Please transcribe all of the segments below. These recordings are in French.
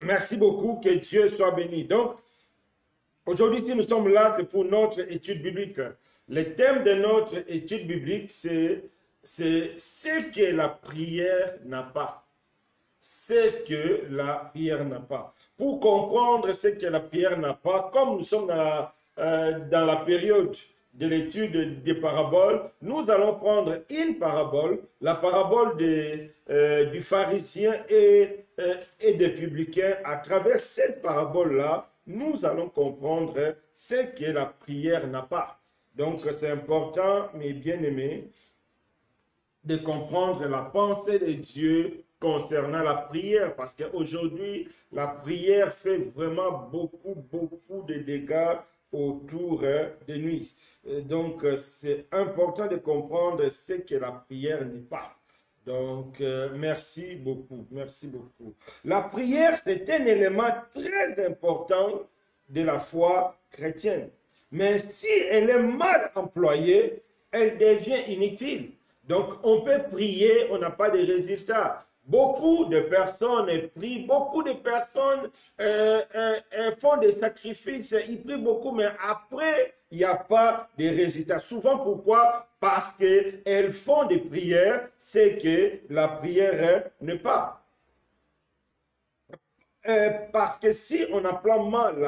Merci beaucoup, que Dieu soit béni. Donc, aujourd'hui, si nous sommes là, c'est pour notre étude biblique. Le thème de notre étude biblique, c'est ce que la prière n'a pas. Ce que la prière n'a pas. Pour comprendre ce que la prière n'a pas, comme nous sommes dans la période de l'étude des paraboles, nous allons prendre une parabole, la parabole du pharisien et des publicains. À travers cette parabole-là, nous allons comprendre ce que la prière n'a pas. Donc, c'est important, mes bien-aimés, de comprendre la pensée de Dieu concernant la prière, parce qu'aujourd'hui, la prière fait vraiment beaucoup de dégâts autour de nous. Donc, c'est important de comprendre ce que la prière n'est pas. Donc, merci beaucoup, merci beaucoup. La prière, c'est un élément très important de la foi chrétienne. Mais si elle est mal employée, elle devient inutile. Donc, on peut prier, on n'a pas de résultats. Beaucoup de personnes prient, beaucoup de personnes font des sacrifices, ils prient beaucoup, mais après, il n'y a pas de résultats. Souvent, pourquoi? Parce qu'elles font des prières, c'est que la prière n'est pas. Parce que si on apprend mal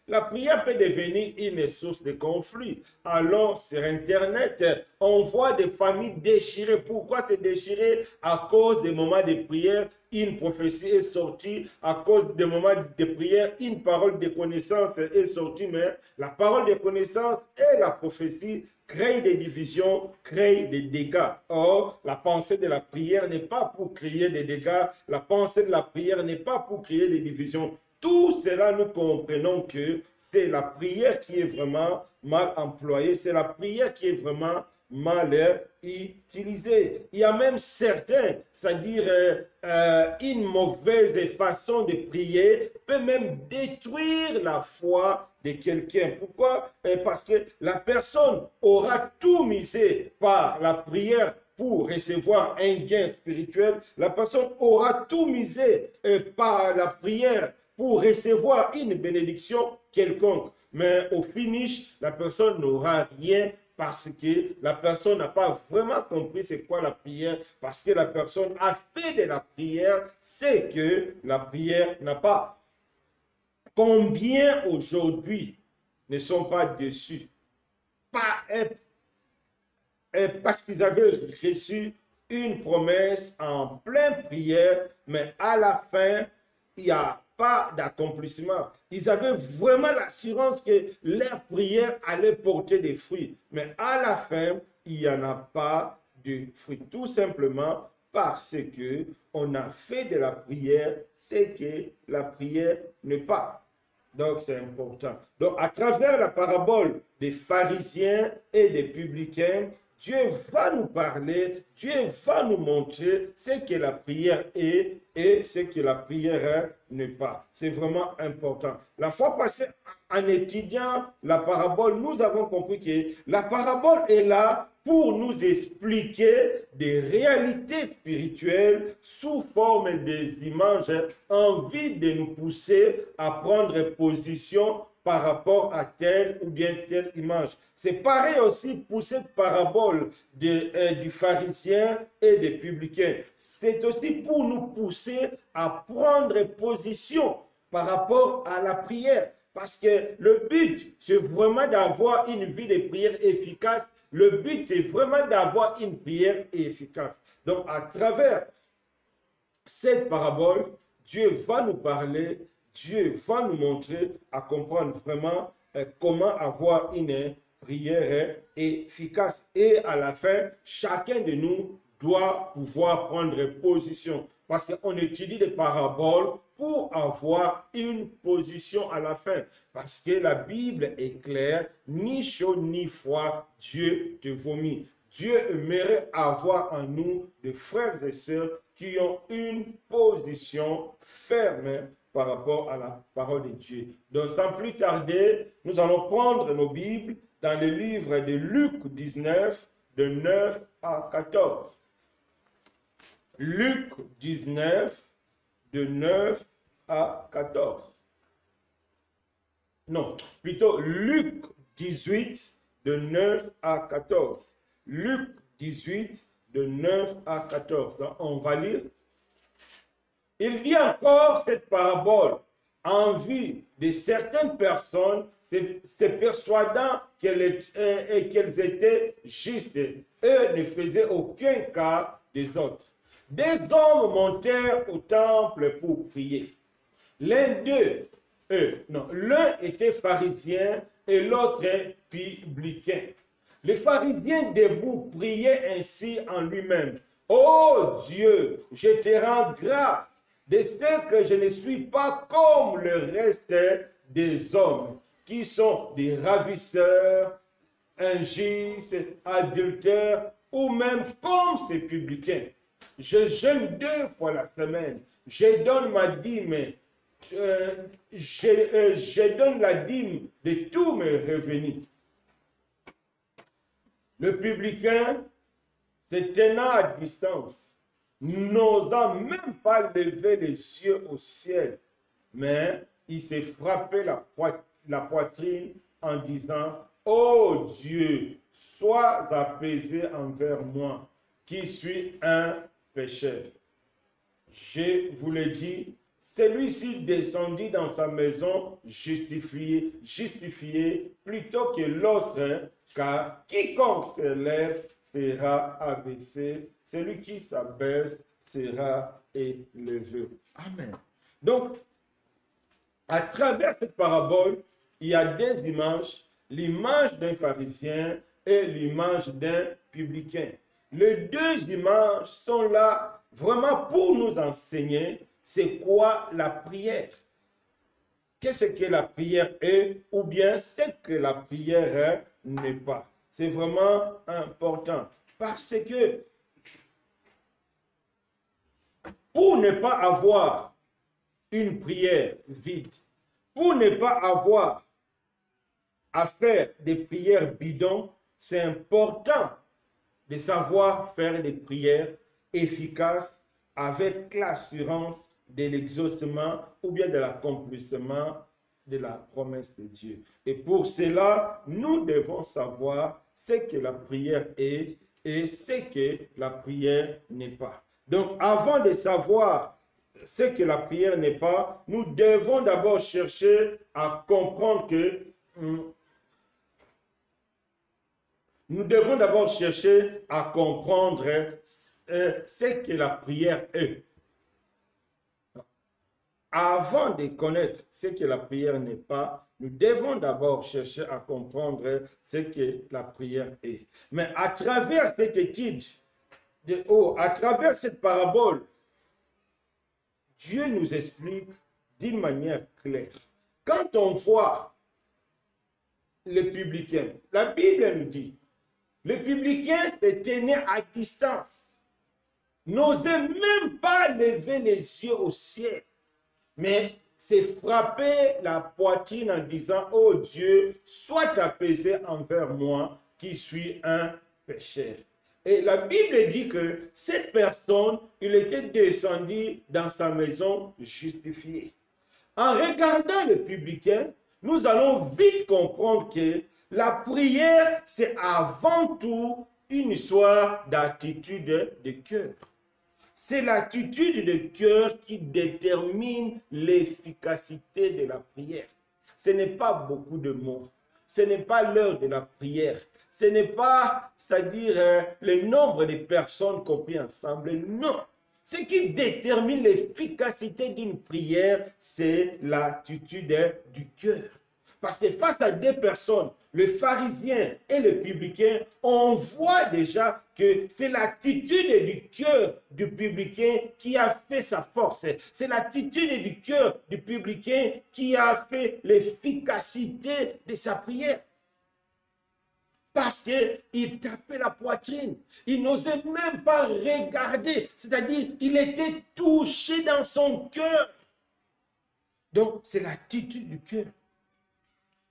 la prière peut devenir une source de conflit. Allons sur Internet, on voit des familles déchirées. Pourquoi c'est déchiré? À cause des moments de prière, une prophétie est sortie. À cause des moments de prière, une parole de connaissance est sortie. Mais la parole de connaissance et la prophétie créent des divisions, créent des dégâts. Or, la pensée de la prière n'est pas pour créer des dégâts. La pensée de la prière n'est pas pour créer des divisions. Tout cela, nous comprenons que c'est la prière qui est vraiment mal employée, c'est la prière qui est vraiment mal utilisée. Il y a même certains, c'est-à-dire une mauvaise façon de prier peut même détruire la foi de quelqu'un. Pourquoi? Parce que la personne aura tout misé par la prière pour recevoir un gain spirituel. La personne aura tout misé par la prière pour recevoir une bénédiction quelconque. Mais au finish, la personne n'aura rien parce que la personne n'a pas vraiment compris c'est quoi la prière, parce que la personne a fait de la prière ce que la prière n'a pas. Combien aujourd'hui ne sont pas déçus parce qu'ils avaient reçu une promesse en pleine prière, mais à la fin, il n'y a pas d'accomplissement. Ils avaient vraiment l'assurance que leur prière allait porter des fruits. Mais à la fin, il n'y en a pas de fruits. Tout simplement parce que on a fait de la prière ce que la prière n'est pas. Donc, c'est important. Donc, à travers la parabole des pharisiens et des publicains, Dieu va nous parler, Dieu va nous montrer ce que la prière est et ce que la prière n'est pas. C'est vraiment important. La fois passée, en étudiant la parabole, nous avons compris que la parabole est là pour nous expliquer des réalités spirituelles sous forme des images en vue de nous pousser à prendre position par rapport à telle ou bien telle image. C'est pareil aussi pour cette parabole du pharisien et des publicains. C'est aussi pour nous pousser à prendre position par rapport à la prière. Parce que le but, c'est vraiment d'avoir une vie de prière efficace. Le but, c'est vraiment d'avoir une prière efficace. Donc, à travers cette parabole, Dieu va nous parler, Dieu va nous montrer à comprendre vraiment comment avoir une prière efficace. Et à la fin, chacun de nous doit pouvoir prendre position. Parce qu'on étudie les paraboles pour avoir une position à la fin. Parce que la Bible est claire, ni chaud ni froid, Dieu te vomit. Dieu aimerait avoir en nous des frères et sœurs qui ont une position ferme par rapport à la parole de Dieu. Donc, sans plus tarder, nous allons prendre nos Bibles dans le livre de Luc 19, de 9 à 14. Luc 19, de 9 à non, plutôt Luc 18, de 9 à 14. Luc 18, de 9 à 14. Donc, on va lire. Il dit encore cette parabole en vue de certaines personnes se persuadant qu'elles étaient justes. Eux ne faisaient aucun cas des autres. Des hommes montèrent au temple pour prier. L'un d'eux, l'un était pharisien et l'autre publicain. Le pharisien debout priait ainsi en lui-même. Ô Dieu, je te rends grâce de ce que je ne suis pas comme le reste des hommes, qui sont des ravisseurs, injustes, adultères, ou même comme ces publicains. Je jeûne 2 fois la semaine, je donne ma dîme, je donne la dîme de tous mes revenus. Le publicain, se tenant à distance, n'osant même pas lever les yeux au ciel, mais il s'est frappé la poitrine en disant, ô Dieu, sois apaisé envers moi, qui suis un pécheur. Je vous le dis, celui-ci descendit dans sa maison justifié plutôt que l'autre, car quiconque s'élève sera abaissé, celui qui s'abaisse sera élevé. Amen. Donc, à travers cette parabole, il y a 2 images, l'image d'un pharisien et l'image d'un publicain. Les 2 images sont là vraiment pour nous enseigner c'est quoi la prière. Qu'est-ce que la prière est ou bien ce que la prière n'est pas. C'est vraiment important parce que pour ne pas avoir une prière vide, pour ne pas avoir à faire des prières bidons, c'est important de savoir faire des prières efficaces avec l'assurance de l'exaucement ou bien de l'accomplissement de la promesse de Dieu. Et pour cela, nous devons savoir ce que la prière est et ce que la prière n'est pas. Donc, avant de savoir ce que la prière n'est pas, nous devons d'abord chercher à comprendre que nous devons d'abord chercher à comprendre ce que la prière est. Avant de connaître ce que la prière n'est pas, nous devons d'abord chercher à comprendre ce que la prière est. Mais à travers cette étude, à travers cette parabole, Dieu nous explique d'une manière claire. Quand on voit le publicain, la Bible nous dit, le publicain se tenait à distance, n'osait même pas lever les yeux au ciel, mais s'est frappé la poitrine en disant, ô Dieu, sois apaisé envers moi qui suis un pécheur. Et la Bible dit que cette personne, il était descendu dans sa maison justifié. En regardant le publicain, nous allons vite comprendre que la prière, c'est avant tout une histoire d'attitude de cœur. C'est l'attitude de cœur qui détermine l'efficacité de la prière. Ce n'est pas beaucoup de mots. Ce n'est pas l'heure de la prière. Ce n'est pas, c'est-à-dire le nombre de personnes qu'on prie ensemble. Non. Ce qui détermine l'efficacité d'une prière, c'est l'attitude du cœur. Parce que face à 2 personnes, le pharisien et le publicain, on voit déjà que c'est l'attitude du cœur du publicain qui a fait sa force. C'est l'attitude du cœur du publicain qui a fait l'efficacité de sa prière. Parce qu'il tapait la poitrine. Il n'osait même pas regarder. C'est-à-dire, il était touché dans son cœur. Donc, c'est l'attitude du cœur.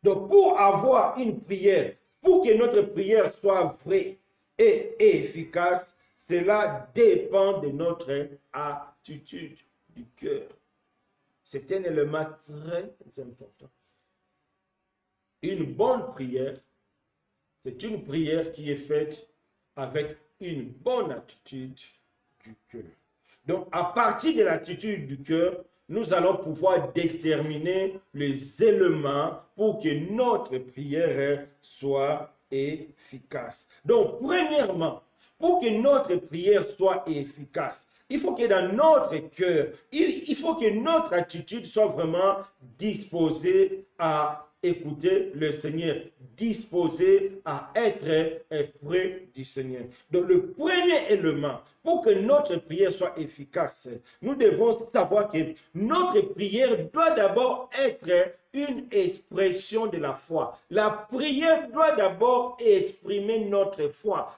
Donc, pour avoir une prière, pour que notre prière soit vraie et efficace, cela dépend de notre attitude du cœur. C'est un élément très important. Une bonne prière, c'est une prière qui est faite avec une bonne attitude du cœur. Donc, à partir de l'attitude du cœur, nous allons pouvoir déterminer les éléments pour que notre prière soit efficace. Donc, premièrement, pour que notre prière soit efficace, il faut que dans notre cœur, il faut que notre attitude soit vraiment disposée à écouter le Seigneur, disposée à être près du Seigneur. Donc le premier élément, pour que notre prière soit efficace, nous devons savoir que notre prière doit d'abord être une expression de la foi. La prière doit d'abord exprimer notre foi.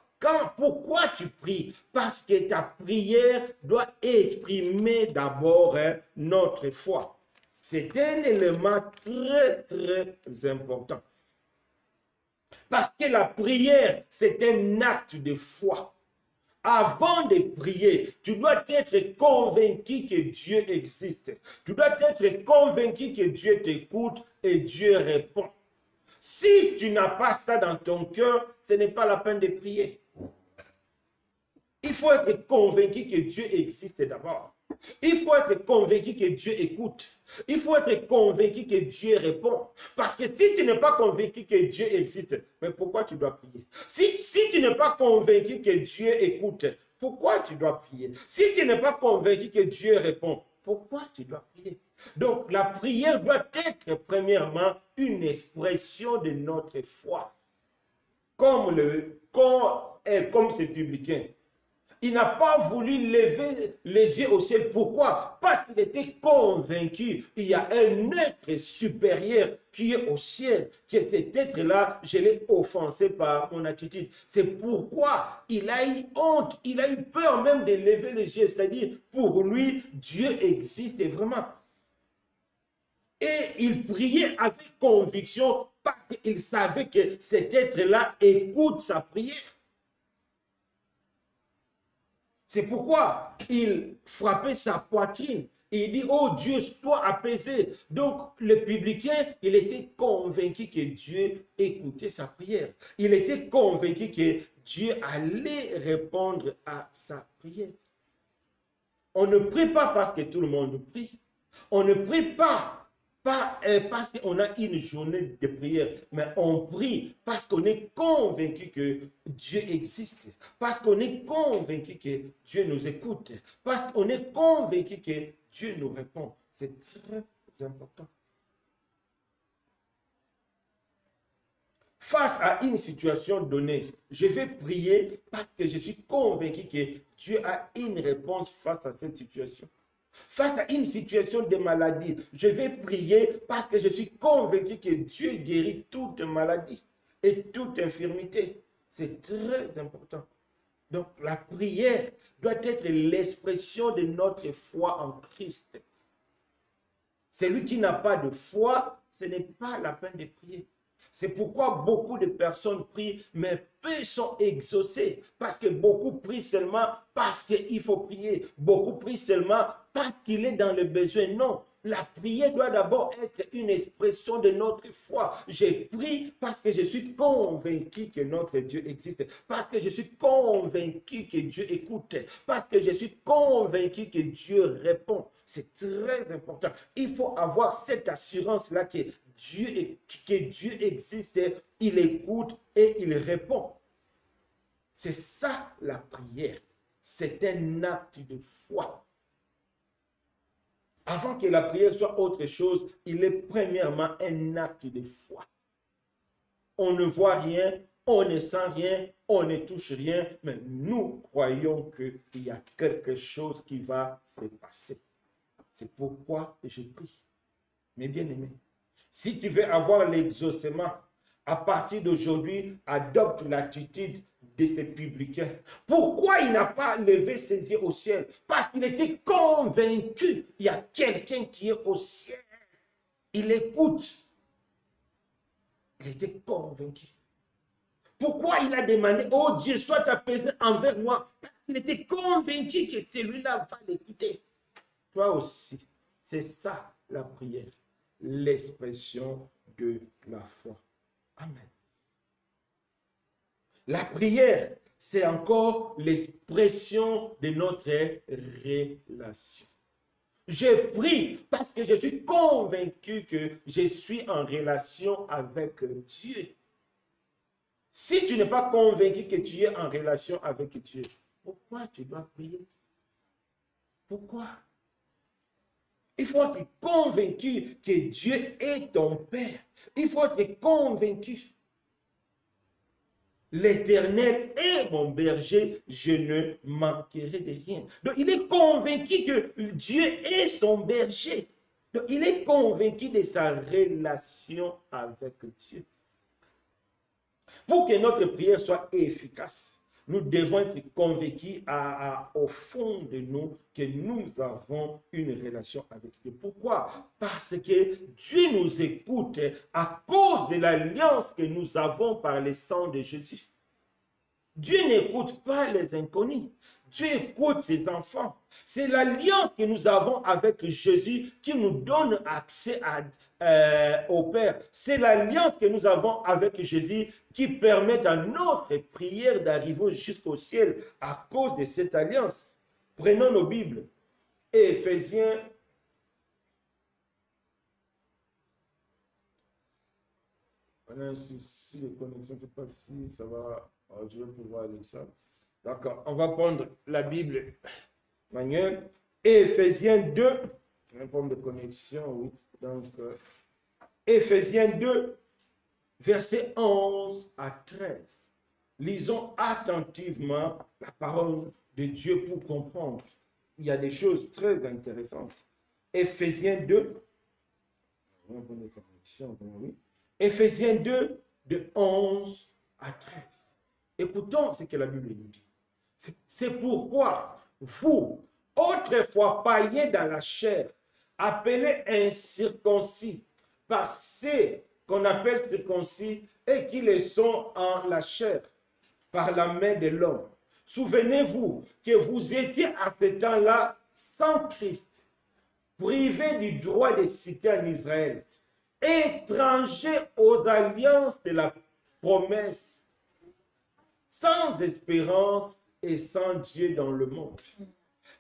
Pourquoi tu pries? Parce que ta prière doit exprimer d'abord notre foi. C'est un élément très, très important. Parce que la prière, c'est un acte de foi. Avant de prier, tu dois être convaincu que Dieu existe. Tu dois être convaincu que Dieu t'écoute et Dieu répond. Si tu n'as pas ça dans ton cœur, ce n'est pas la peine de prier. Il faut être convaincu que Dieu existe d'abord. Il faut être convaincu que Dieu écoute. Il faut être convaincu que Dieu répond. Parce que si tu n'es pas convaincu que Dieu existe, mais pourquoi tu dois prier? Si tu n'es pas convaincu que Dieu écoute, pourquoi tu dois prier? Si tu n'es pas convaincu que Dieu répond, pourquoi tu dois prier? Donc la prière doit être premièrement une expression de notre foi. Comme ces publicains. Il n'a pas voulu lever les yeux au ciel. Pourquoi? Parce qu'il était convaincu qu'il y a un être supérieur qui est au ciel, que cet être-là, je l'ai offensé par mon attitude. C'est pourquoi il a eu honte, il a eu peur même de lever les yeux. C'est-à-dire, pour lui, Dieu existe vraiment. Et il priait avec conviction parce qu'il savait que cet être-là écoute sa prière. C'est pourquoi il frappait sa poitrine. Et il dit, oh Dieu, sois apaisé. Donc, le publicain, il était convaincu que Dieu écoutait sa prière. Il était convaincu que Dieu allait répondre à sa prière. On ne prie pas parce que tout le monde prie. On ne prie pas parce qu'on a une journée de prière, mais on prie parce qu'on est convaincu que Dieu existe, parce qu'on est convaincu que Dieu nous écoute, parce qu'on est convaincu que Dieu nous répond. C'est très important. Face à une situation donnée, je vais prier parce que je suis convaincu que Dieu a une réponse face à cette situation. Face à une situation de maladie, je vais prier parce que je suis convaincu que Dieu guérit toute maladie et toute infirmité. C'est très important. Donc la prière doit être l'expression de notre foi en Christ. Celui qui n'a pas de foi, ce n'est pas la peine de prier. C'est pourquoi beaucoup de personnes prient, mais peu sont exaucés. Parce que beaucoup prient seulement parce qu'il faut prier. Beaucoup prient seulement parce qu'il est dans le besoin. Non, la prière doit d'abord être une expression de notre foi. Je prie parce que je suis convaincu que notre Dieu existe. Parce que je suis convaincu que Dieu écoute. Parce que je suis convaincu que Dieu répond. C'est très important. Il faut avoir cette assurance-là que Dieu existe, il écoute et il répond. C'est ça la prière. C'est un acte de foi. Avant que la prière soit autre chose, il est premièrement un acte de foi. On ne voit rien, on ne sent rien, on ne touche rien, mais nous croyons qu'il y a quelque chose qui va se passer. C'est pourquoi je prie. Mes bien-aimés, si tu veux avoir l'exaucement, à partir d'aujourd'hui, adopte l'attitude de ces publicains. Pourquoi il n'a pas levé ses yeux au ciel? Parce qu'il était convaincu. Il y a quelqu'un qui est au ciel. Il écoute. Il était convaincu. Pourquoi il a demandé, oh Dieu, sois apaisé envers moi? Parce qu'il était convaincu que celui-là va l'écouter. Toi aussi, c'est ça la prière. L'expression de la foi. Amen. La prière, c'est encore l'expression de notre relation. Je prie parce que je suis convaincu que je suis en relation avec Dieu. Si tu n'es pas convaincu que tu es en relation avec Dieu, pourquoi tu dois prier? Pourquoi? Il faut être convaincu que Dieu est ton Père. Il faut être convaincu. L'Éternel est mon berger, je ne manquerai de rien. Donc, il est convaincu que Dieu est son berger. Donc, il est convaincu de sa relation avec Dieu. Pour que notre prière soit efficace, nous devons être convaincus au fond de nous que nous avons une relation avec Dieu. Pourquoi? Parce que Dieu nous écoute à cause de l'alliance que nous avons par le sang de Jésus. Dieu n'écoute pas les inconnus. Dieu écoute ses enfants. C'est l'alliance que nous avons avec Jésus qui nous donne accès au Père. C'est l'alliance que nous avons avec Jésus qui permet à notre prière d'arriver jusqu'au ciel à cause de cette alliance. Prenons nos Bibles. Éphésiens. On a un souci de connexion, je ne sais pas si ça va. Alors, je vais pouvoir aller ça. D'accord, on va prendre la Bible manuelle. Éphésiens 2, un problème de connexion, oui. Donc, Éphésiens 2, versets 11 à 13. Lisons attentivement la parole de Dieu pour comprendre. Il y a des choses très intéressantes. Éphésiens 2, un problème de connexion, oui. Éphésiens 2, de 11 à 13. Écoutons ce que la Bible nous dit. C'est pourquoi vous, autrefois païens dans la chair, appelés incirconcis, par ceux qu'on appelle circoncis et qui le sont en la chair, par la main de l'homme. Souvenez-vous que vous étiez à ce temps-là sans Christ, privés du droit de citer en Israël, étrangers aux alliances de la promesse, sans espérance et sans Dieu dans le monde.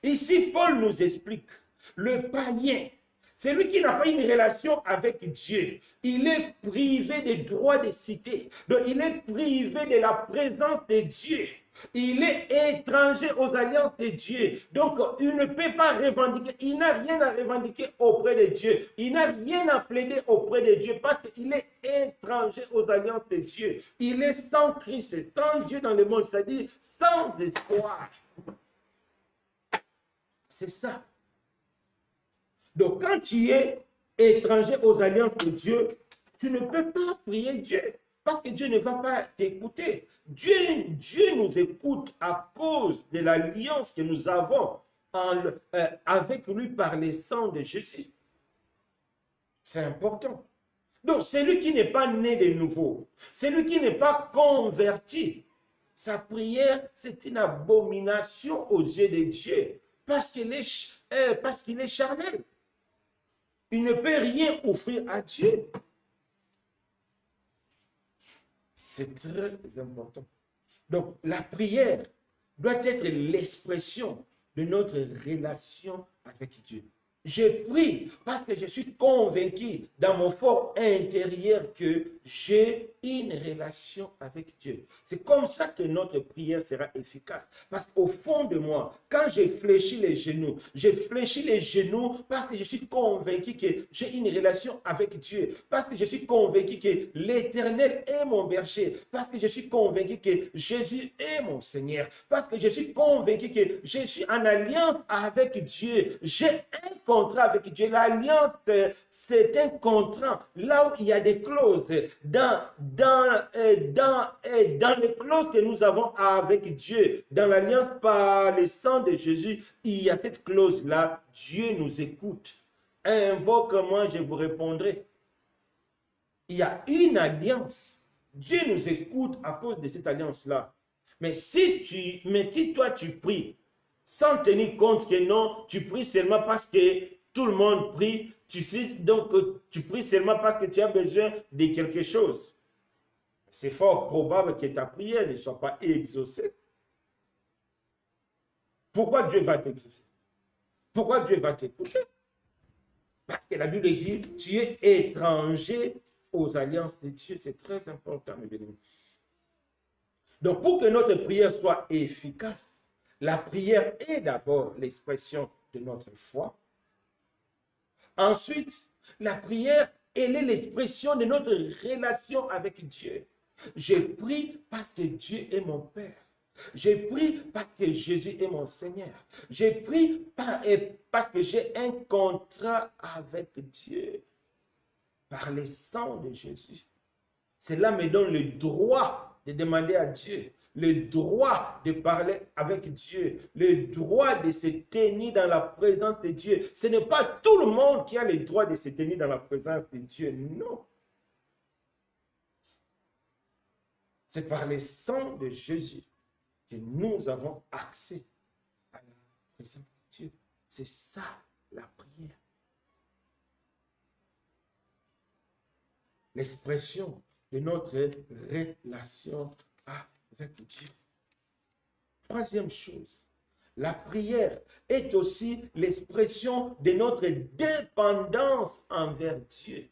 Ici, Paul nous explique, le païen, c'est lui qui n'a pas une relation avec Dieu. Il est privé des droits de cité. Donc, il est privé de la présence de Dieu. Il est étranger aux alliances de Dieu. Donc, il ne peut pas revendiquer. Il n'a rien à revendiquer auprès de Dieu. Il n'a rien à plaider auprès de Dieu parce qu'il est étranger aux alliances de Dieu. Il est sans Christ, sans Dieu dans le monde, c'est-à-dire sans espoir. C'est ça. Donc, quand tu es étranger aux alliances de Dieu, tu ne peux pas prier Dieu parce que Dieu ne va pas t'écouter. Dieu nous écoute à cause de l'alliance que nous avons avec lui par le sang de Jésus. C'est important. Donc, celui qui n'est pas né de nouveau, celui qui n'est pas converti, sa prière, c'est une abomination aux yeux de Dieu parce qu'il est charnel. Il ne peut rien offrir à Dieu. C'est très important. Donc, la prière doit être l'expression de notre relation avec Dieu. Je prie parce que je suis convaincu dans mon fort intérieur que j'ai une relation avec Dieu. C'est comme ça que notre prière sera efficace. Parce qu'au fond de moi, quand j'ai fléchi les genoux parce que je suis convaincu que j'ai une relation avec Dieu. Parce que je suis convaincu que l'Éternel est mon berger. Parce que je suis convaincu que Jésus est mon Seigneur. Parce que je suis convaincu que je suis en alliance avec Dieu. J'ai un contrat avec Dieu. L'alliance, c'est un contrat. Là où il y a des clauses, dans les clauses que nous avons avec Dieu, dans l'alliance par le sang de Jésus, il y a cette clause-là. Dieu nous écoute. Invoque-moi, je vous répondrai. Il y a une alliance. Dieu nous écoute à cause de cette alliance-là. Mais si toi tu pries, sans tenir compte que non, tu pries seulement parce que tout le monde prie, donc tu pries seulement parce que tu as besoin de quelque chose. c'est fort probable que ta prière ne soit pas exaucée. Pourquoi Dieu va t'exaucer? Pourquoi Dieu va t'écouter? Parce que la Bible dit, tu es étranger aux alliances de Dieu. C'est très important, mes bien-aimés. Donc, pour que notre prière soit efficace, la prière est d'abord l'expression de notre foi. Ensuite, la prière, elle est l'expression de notre relation avec Dieu. Je prie parce que Dieu est mon Père. Je prie parce que Jésus est mon Seigneur. Je prie parce que j'ai un contrat avec Dieu par le sang de Jésus. Cela me donne le droit de demander à Dieu, le droit de parler avec Dieu, le droit de se tenir dans la présence de Dieu. Ce n'est pas tout le monde qui a le droit de se tenir dans la présence de Dieu, non. C'est par le sang de Jésus que nous avons accès à la présence de Dieu. C'est ça la prière. L'expression de notre relation avec Dieu. Troisième chose, la prière est aussi l'expression de notre dépendance envers Dieu.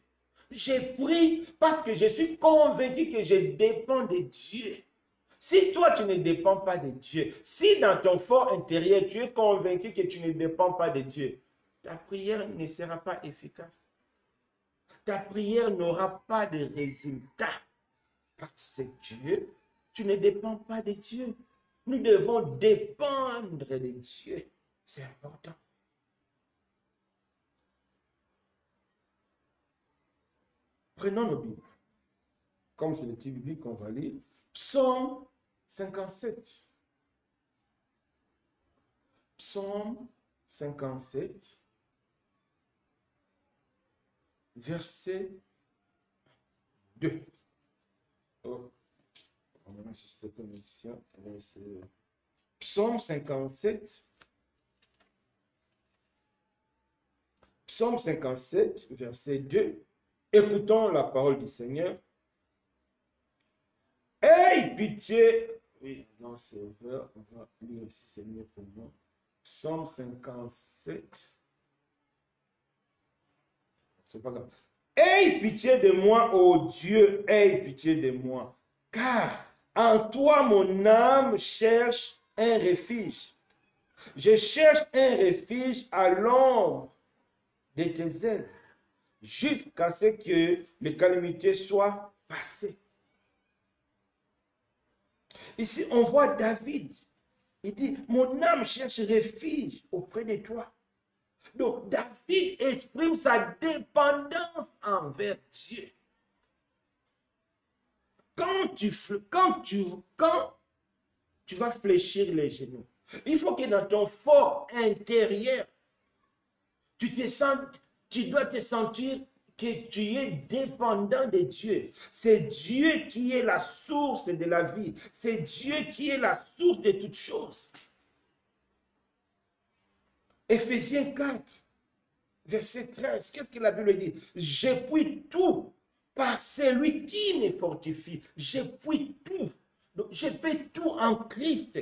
Je prie parce que je suis convaincu que je dépends de Dieu. Si toi, tu ne dépends pas de Dieu, si dans ton fort intérieur, tu es convaincu que tu ne dépends pas de Dieu, ta prière ne sera pas efficace. Ta prière n'aura pas de résultat. Parce que tu ne dépends pas de Dieu. Nous devons dépendre de Dieu. C'est important. Prenons nos Bibles. Comme c'est le titre biblique qu'on va lire. Psaume 57. Psaume 57. Verset 2. Oh. Psaume 57. Psaume 57, verset 2. Écoutons la parole du Seigneur. Aie pitié. Oui, non, c'est ouvert. On va lire aussi, c'est mieux pour moi. Psaume 57. C'est pas grave. Aie pitié de moi, ô Dieu, aie pitié de moi. Car en toi, mon âme cherche un refuge. Je cherche un refuge à l'ombre de tes ailes, jusqu'à ce que les calamités soient passées. Ici, on voit David. Il dit, mon âme cherche refuge auprès de toi. Donc, David exprime sa dépendance envers Dieu. Quand tu vas fléchir les genoux, il faut que dans ton fort intérieur, tu dois te sentir que tu es dépendant de Dieu. C'est Dieu qui est la source de la vie. C'est Dieu qui est la source de toutes choses. Éphésiens 4, verset 13, qu'est-ce que la Bible dit? J'appuie tout par celui qui me fortifie. J'appuie tout. Donc, je peux tout en Christ.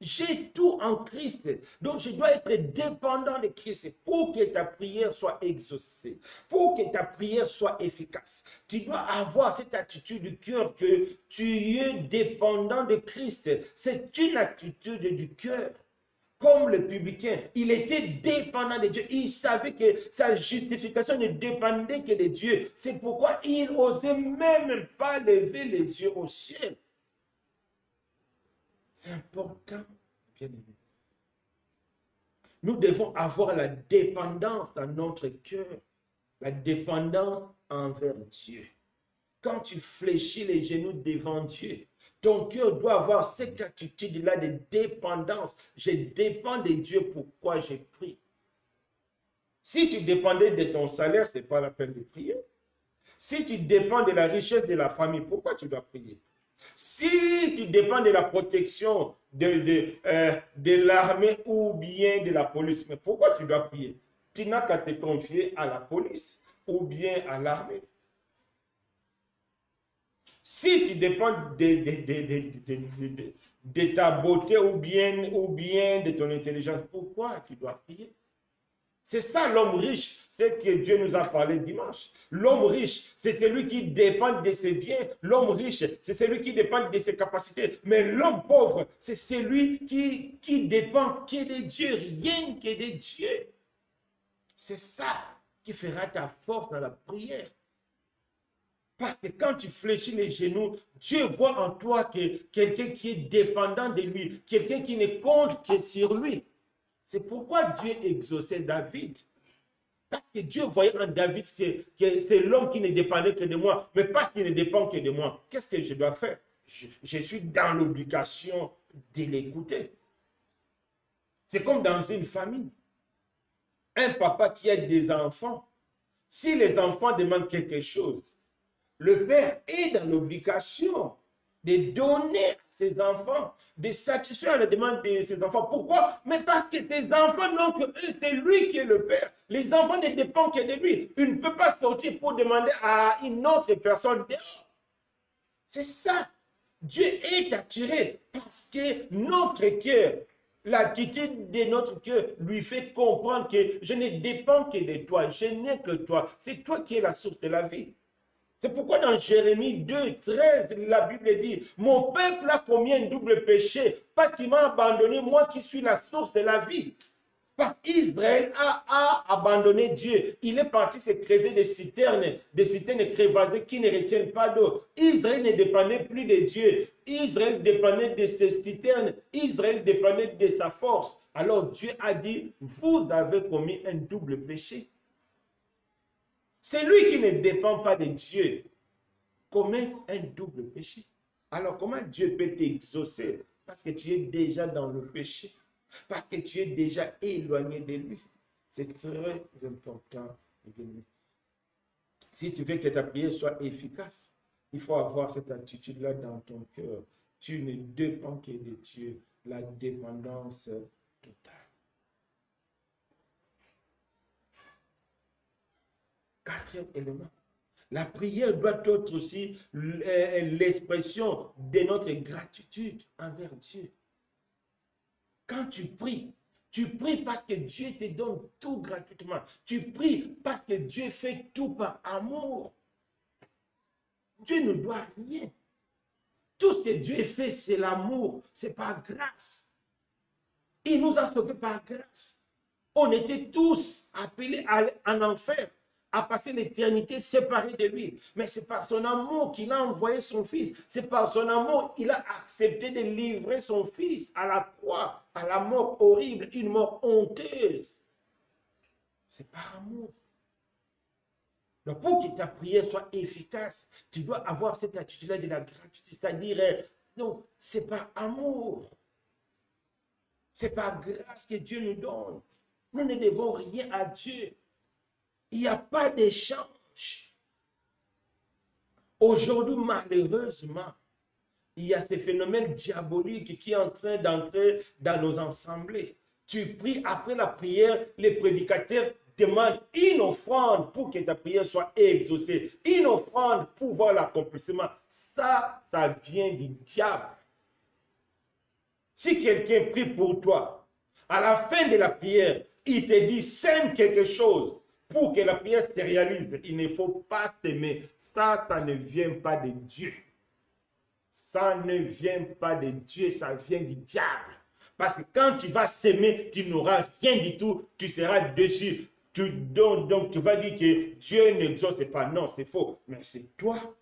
J'ai tout en Christ. Donc, je dois être dépendant de Christ pour que ta prière soit exaucée, pour que ta prière soit efficace. Tu dois avoir cette attitude du cœur que tu es dépendant de Christ. C'est une attitude du cœur. Comme le publicain, il était dépendant de Dieu. Il savait que sa justification ne dépendait que de Dieu. C'est pourquoi il n'osait même pas lever les yeux au ciel. C'est important, bien aimé. Nous devons avoir la dépendance dans notre cœur, la dépendance envers Dieu. Quand tu fléchis les genoux devant Dieu, ton cœur doit avoir cette attitude-là de dépendance. Je dépends de Dieu, pourquoi je prie. Si tu dépendais de ton salaire, ce n'est pas la peine de prier. Si tu dépends de la richesse de la famille, pourquoi tu dois prier? Si tu dépends de la protection de l'armée ou bien de la police, mais pourquoi tu dois prier? Tu n'as qu'à te confier à la police ou bien à l'armée. Si tu dépends de ta beauté ou bien de ton intelligence, pourquoi tu dois prier? C'est ça l'homme riche, c'est que Dieu nous a parlé dimanche. L'homme riche, c'est celui qui dépend de ses biens. L'homme riche, c'est celui qui dépend de ses capacités. Mais l'homme pauvre, c'est celui qui dépend que de Dieu, rien que de Dieu. C'est ça qui fera ta force dans la prière. Parce que quand tu fléchis les genoux, Dieu voit en toi quelqu'un qui est dépendant de lui, quelqu'un qui ne compte que sur lui. C'est pourquoi Dieu exauçait David. Parce que Dieu voyait en David que c'est l'homme qui ne dépendait que de moi. Mais parce qu'il ne dépend que de moi, qu'est-ce que je dois faire? Je suis dans l'obligation de l'écouter. C'est comme dans une famille. Un papa qui a des enfants, si les enfants demandent quelque chose, le père est dans l'obligation de donner à ses enfants, de satisfaire les demandes de ses enfants. Pourquoi? Mais parce que ses enfants n'ont que eux, c'est lui qui est le père. Les enfants ne dépendent que de lui. Il ne peut pas sortir pour demander à une autre personne dehors. C'est ça. Dieu est attiré parce que notre cœur, l'attitude de notre cœur lui fait comprendre que je ne dépends que de toi, je n'ai que toi. C'est toi qui es la source de la vie. C'est pourquoi dans Jérémie 2, 13, la Bible dit, mon peuple a commis un double péché parce qu'il m'a abandonné, moi qui suis la source de la vie. Parce qu'Israël a abandonné Dieu. Il est parti se creuser des citernes crevassées qui ne retiennent pas d'eau. Israël ne dépendait plus de Dieu. Israël dépendait de ses citernes. Israël dépendait de sa force. Alors Dieu a dit, vous avez commis un double péché. C'est lui qui ne dépend pas de Dieu commet un double péché. Alors comment Dieu peut t'exaucer? Parce que tu es déjà dans le péché. Parce que tu es déjà éloigné de lui. C'est très important. Si tu veux que ta prière soit efficace, il faut avoir cette attitude-là dans ton cœur. Tu ne dépends que de Dieu. La dépendance totale. Quatrième élément. La prière doit être aussi l'expression de notre gratitude envers Dieu. Quand tu pries parce que Dieu te donne tout gratuitement. Tu pries parce que Dieu fait tout par amour. Dieu ne doit rien. Tout ce que Dieu fait, c'est l'amour, c'est par grâce. Il nous a sauvés par grâce. On était tous appelés en enfer, à passer l'éternité séparée de lui. Mais c'est par son amour qu'il a envoyé son Fils. C'est par son amour qu'il a accepté de livrer son Fils à la croix, à la mort horrible, une mort honteuse. C'est par amour. Donc pour que ta prière soit efficace, tu dois avoir cette attitude-là de la gratitude. C'est-à-dire, non, c'est par amour. C'est par grâce que Dieu nous donne. Nous ne devons rien à Dieu. Il n'y a pas d'échange. Aujourd'hui, malheureusement, il y a ce phénomène diabolique qui est en train d'entrer dans nos assemblées. Tu pries, après la prière, les prédicateurs demandent une offrande pour que ta prière soit exaucée. Une offrande pour voir l'accomplissement. Ça vient du diable. Si quelqu'un prie pour toi, à la fin de la prière, il te dit, sème quelque chose pour que la prière se réalise. Il ne faut pas s'aimer. Ça ne vient pas de Dieu. Ça ne vient pas de Dieu, ça vient du diable. Parce que quand tu vas s'aimer, tu n'auras rien du tout, tu seras déçu. Donc tu vas dire que Dieu n'exauce pas. Non, c'est faux. Mais c'est toi.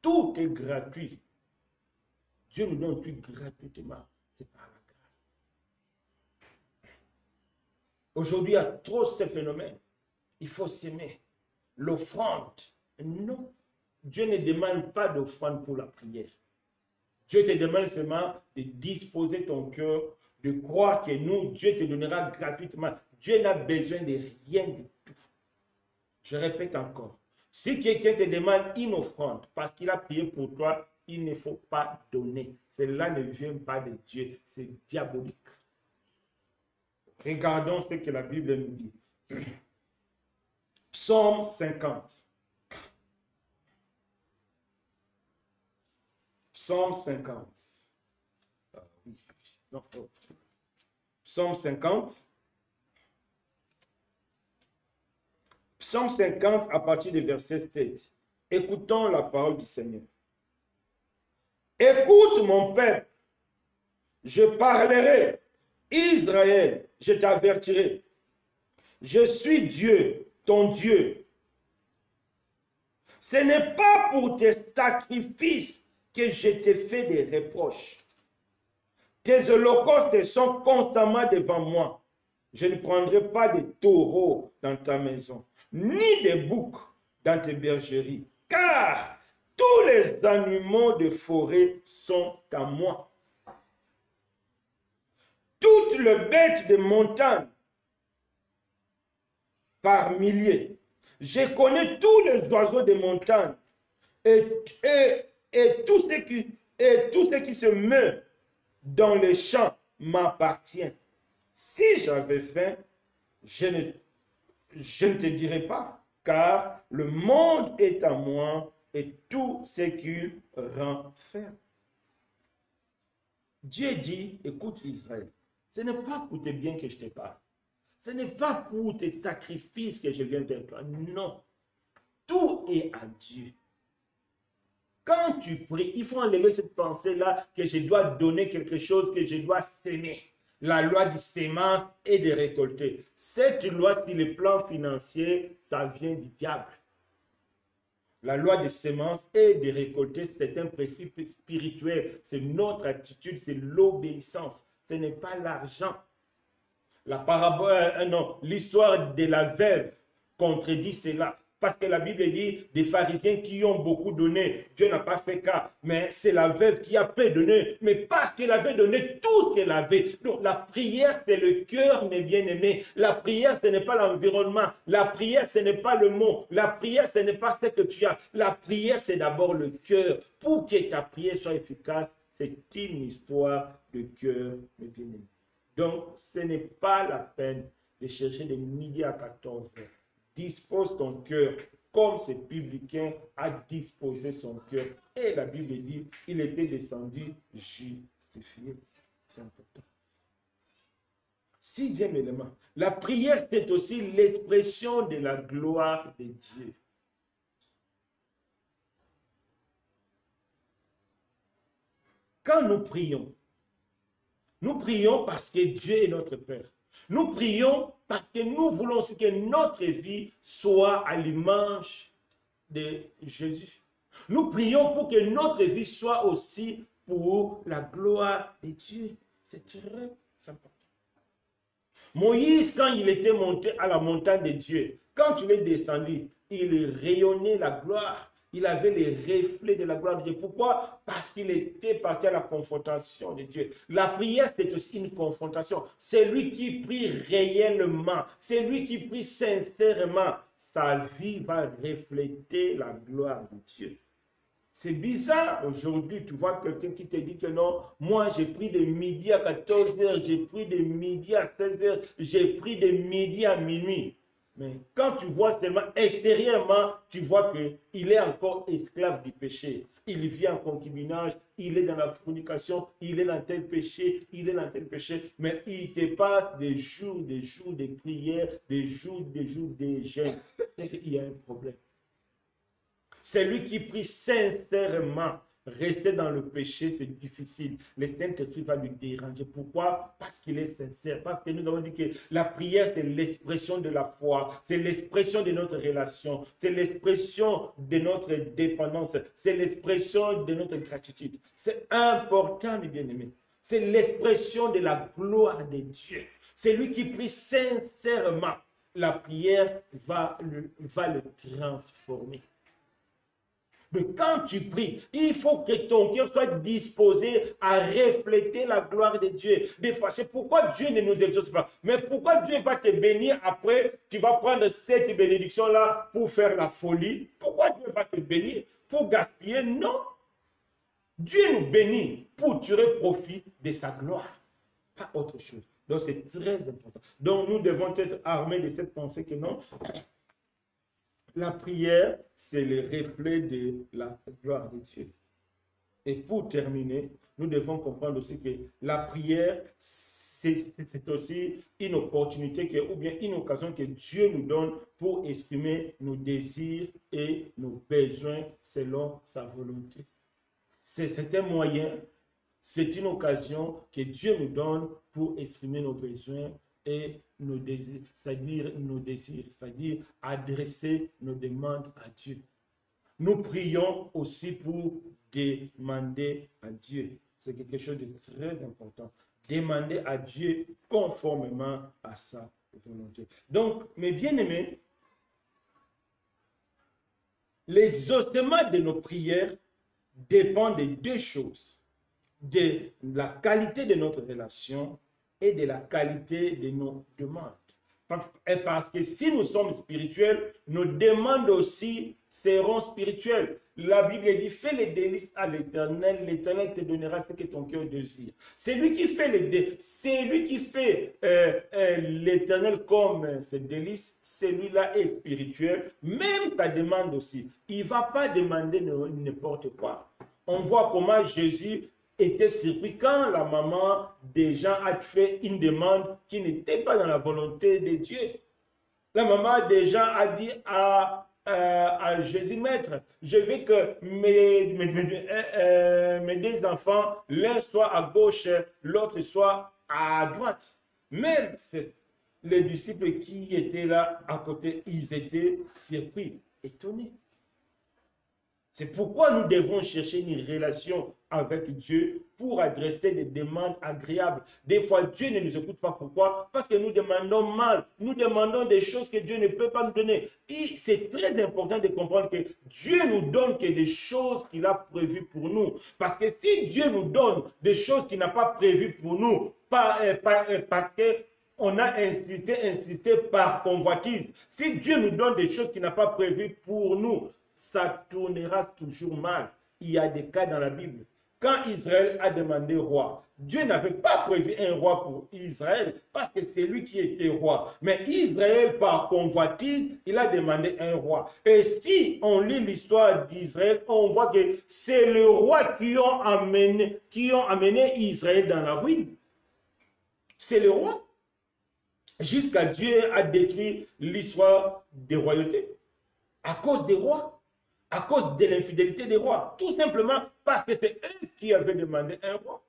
Tout est gratuit. Dieu nous donne tout gratuitement. C'est par la grâce. Aujourd'hui, il y a trop ce phénomène. Il faut s'aimer. L'offrande. Non. Dieu ne demande pas d'offrande pour la prière. Dieu te demande seulement de disposer ton cœur, de croire que nous, Dieu te donnera gratuitement. Dieu n'a besoin de rien du tout. Je répète encore. Si quelqu'un te demande une offrande parce qu'il a prié pour toi, il ne faut pas donner. Cela ne vient pas de Dieu. C'est diabolique. Regardons ce que la Bible nous dit. Psaume 50. Psaume 50. Ah, oui. Non, oh. Psaume 50. Psaume 50 à partir du verset 7. Écoutons la parole du Seigneur. Écoute mon peuple, je parlerai. Israël, je t'avertirai. Je suis Dieu, ton Dieu. Ce n'est pas pour tes sacrifices que je te fais des reproches. Tes holocaustes sont constamment devant moi. Je ne prendrai pas de taureaux dans ta maison, ni de boucs dans tes bergeries, car tous les animaux de forêt sont à moi. Toutes les bêtes de montagne par milliers. Je connais tous les oiseaux de montagne et tout ce qui se meut dans les champs m'appartient. Si j'avais faim, je ne te dirais pas, car le monde est à moi et tout ce qu'il renferme. Dieu dit, écoute Israël, ce n'est pas pour tes biens que je te parle. Ce n'est pas pour tes sacrifices que je viens vers toi. Non. Tout est à Dieu. Quand tu pries, il faut enlever cette pensée-là que je dois donner quelque chose, que je dois s'aimer. La loi du sémence et de récolter. Cette loi sur le plan financier, ça vient du diable. La loi des semences et de récolter, c'est un principe spirituel. C'est notre attitude, c'est l'obéissance. Ce n'est pas l'argent. La parabole, non, l'histoire de la veuve contredit cela. Parce que la Bible dit des pharisiens qui ont beaucoup donné, Dieu n'a pas fait cas. Mais c'est la veuve qui a peu donné. Mais parce qu'elle avait donné tout ce qu'elle avait. Donc la prière, c'est le cœur, mes bien-aimés. La prière, ce n'est pas l'environnement. La prière, ce n'est pas le mot. La prière, ce n'est pas ce que tu as. La prière, c'est d'abord le cœur. Pour que ta prière soit efficace, c'est une histoire de cœur, mes bien-aimés. Donc, ce n'est pas la peine de chercher de midi à 14 heures. Dispose ton cœur comme ce publicain a disposé son cœur. Et la Bible dit, il était descendu justifié. C'est important. Sixième élément, la prière, c'est aussi l'expression de la gloire de Dieu. Quand nous prions parce que Dieu est notre Père. Nous prions parce que nous voulons aussi que notre vie soit à l'image de Jésus. Nous prions pour que notre vie soit aussi pour la gloire de Dieu. C'est très important. Moïse, quand il était monté à la montagne de Dieu, quand il est descendu, il rayonnait la gloire. Il avait les reflets de la gloire de Dieu. Pourquoi? Parce qu'il était parti à la confrontation de Dieu. La prière, c'est aussi une confrontation. C'est lui qui prie réellement. C'est lui qui prie sincèrement. Sa vie va refléter la gloire de Dieu. C'est bizarre aujourd'hui, tu vois quelqu'un qui te dit que non, moi j'ai pris de midi à 14 h, j'ai pris de midi à 16 h, j'ai pris de midi à minuit. Mais quand tu vois seulement extérieurement, tu vois qu'il est encore esclave du péché. Il vit en concubinage, il est dans la fornication, il est dans tel péché, il est dans tel péché. Mais il te passe des jours de prière, des jours de jeûne. C'est qu'il y a un problème. C'est lui qui prie sincèrement. Rester dans le péché, c'est difficile. Le Saint-Esprit va lui déranger. Pourquoi? Parce qu'il est sincère. Parce que nous avons dit que la prière, c'est l'expression de la foi. C'est l'expression de notre relation. C'est l'expression de notre dépendance. C'est l'expression de notre gratitude. C'est important, mes bien-aimés. C'est l'expression de la gloire de Dieu. C'est lui qui prie sincèrement. La prière va le transformer. Mais quand tu pries, il faut que ton cœur soit disposé à refléter la gloire de Dieu. Des fois, c'est pourquoi Dieu ne nous exauce pas. Mais pourquoi Dieu va te bénir après, tu vas prendre cette bénédiction-là pour faire la folie? Pourquoi Dieu va te bénir? Pour gaspiller? Non. Dieu nous bénit pour tirer profit de sa gloire. Pas autre chose. Donc c'est très important. Donc nous devons être armés de cette pensée que non. La prière, c'est le reflet de la gloire de Dieu. Et pour terminer, nous devons comprendre aussi que la prière, c'est aussi une opportunité ou bien une occasion que Dieu nous donne pour exprimer nos désirs et nos besoins selon sa volonté. C'est un moyen, c'est une occasion que Dieu nous donne pour exprimer nos besoins et nos désirs, c'est-à-dire adresser nos demandes à Dieu. Nous prions aussi pour demander à Dieu. C'est quelque chose de très important. Demander à Dieu conformément à sa volonté. Donc, mes bien-aimés, l'exaucement de nos prières dépend de deux choses. De la qualité de notre relation et de la qualité de nos demandes. Parce que si nous sommes spirituels, nos demandes aussi seront spirituelles. La Bible dit, fais les délices à l'Éternel, l'Éternel te donnera ce que ton cœur désire. C'est lui qui fait l'Éternel comme ses délices, celui-là est spirituel. Même sa demande aussi. Il ne va pas demander n'importe quoi. On voit comment Jésus était surpris quand la maman des gens a fait une demande qui n'était pas dans la volonté de Dieu. La maman des gens a dit à Jésus, Maître, je veux que mes deux enfants, l'un soit à gauche, l'autre soit à droite. Même les disciples qui étaient là à côté, ils étaient surpris, étonnés. C'est pourquoi nous devons chercher une relation avec Dieu pour adresser des demandes agréables. Des fois, Dieu ne nous écoute pas. Pourquoi? Parce que nous demandons mal. Nous demandons des choses que Dieu ne peut pas nous donner. Et c'est très important de comprendre que Dieu nous donne que des choses qu'il a prévues pour nous. Parce que si Dieu nous donne des choses qu'il n'a pas prévues pour nous, parce que on a insisté par convoitise. Si Dieu nous donne des choses qu'il n'a pas prévues pour nous, ça tournera toujours mal. Il y a des cas dans la Bible. Quand Israël a demandé roi, Dieu n'avait pas prévu un roi pour Israël parce que c'est lui qui était roi. Mais Israël, par convoitise, il a demandé un roi. Et si on lit l'histoire d'Israël, on voit que c'est le roi qui ont amené Israël dans la ruine. C'est le roi. Jusqu'à Dieu a détruit l'histoire des royautés à cause des rois. À cause de l'infidélité des rois. Tout simplement parce que c'est eux qui avaient demandé un roi.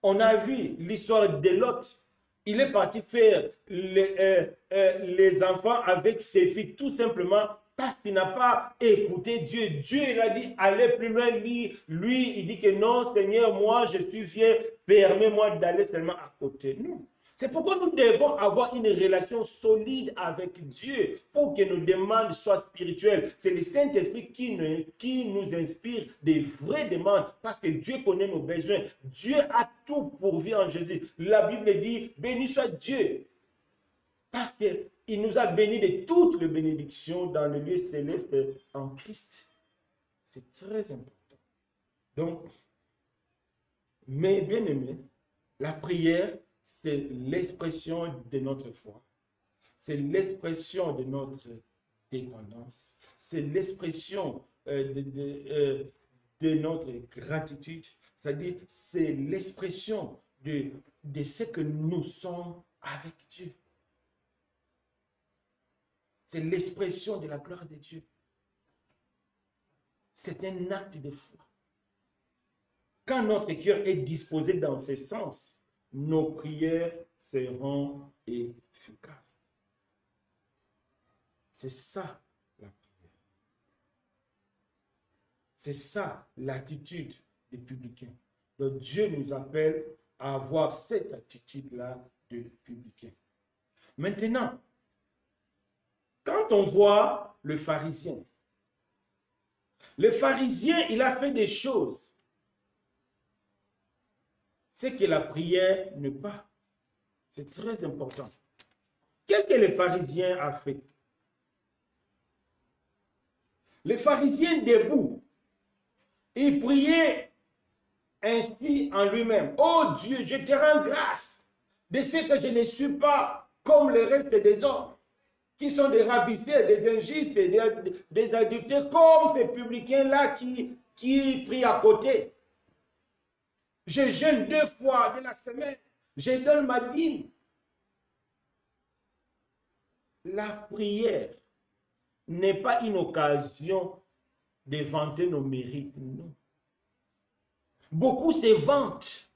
On a vu l'histoire de Lot. Il est parti faire les enfants avec ses filles, tout simplement parce qu'il n'a pas écouté Dieu. Dieu, il a dit, allez plus loin. Lui, il dit que non, Seigneur, moi, je suis vieux, permets-moi d'aller seulement à côté. Non. C'est pourquoi nous devons avoir une relation solide avec Dieu pour que nos demandes soient spirituelles. C'est le Saint-Esprit qui nous inspire des vraies demandes parce que Dieu connaît nos besoins. Dieu a tout pourvu en Jésus. La Bible dit, béni soit Dieu parce qu'il nous a bénis de toutes les bénédictions dans le lieu céleste en Christ. C'est très important. Donc, mes bien-aimés, la prière, c'est l'expression de notre foi. C'est l'expression de notre dépendance. C'est l'expression de notre gratitude. C'est-à-dire, c'est l'expression de ce que nous sommes avec Dieu. C'est l'expression de la gloire de Dieu. C'est un acte de foi. Quand notre cœur est disposé dans ce sens, nos prières seront efficaces. C'est ça la prière. C'est ça l'attitude des publicains. Donc Dieu nous appelle à avoir cette attitude-là de publicain. Maintenant, quand on voit le pharisien, il a fait des choses. C'est que la prière n'est pas. C'est très important. Qu'est-ce que le pharisien a fait? Le pharisien debout, il priait ainsi en lui-même. Oh Dieu, je te rends grâce de ce que je ne suis pas comme le reste des hommes qui sont des ravisseurs, des injustes, des adultères, comme ces publicains-là qui prient à côté. Je jeûne 2 fois de la semaine. Je donne ma dîme. La prière n'est pas une occasion de vanter nos mérites, non. Beaucoup se vantent.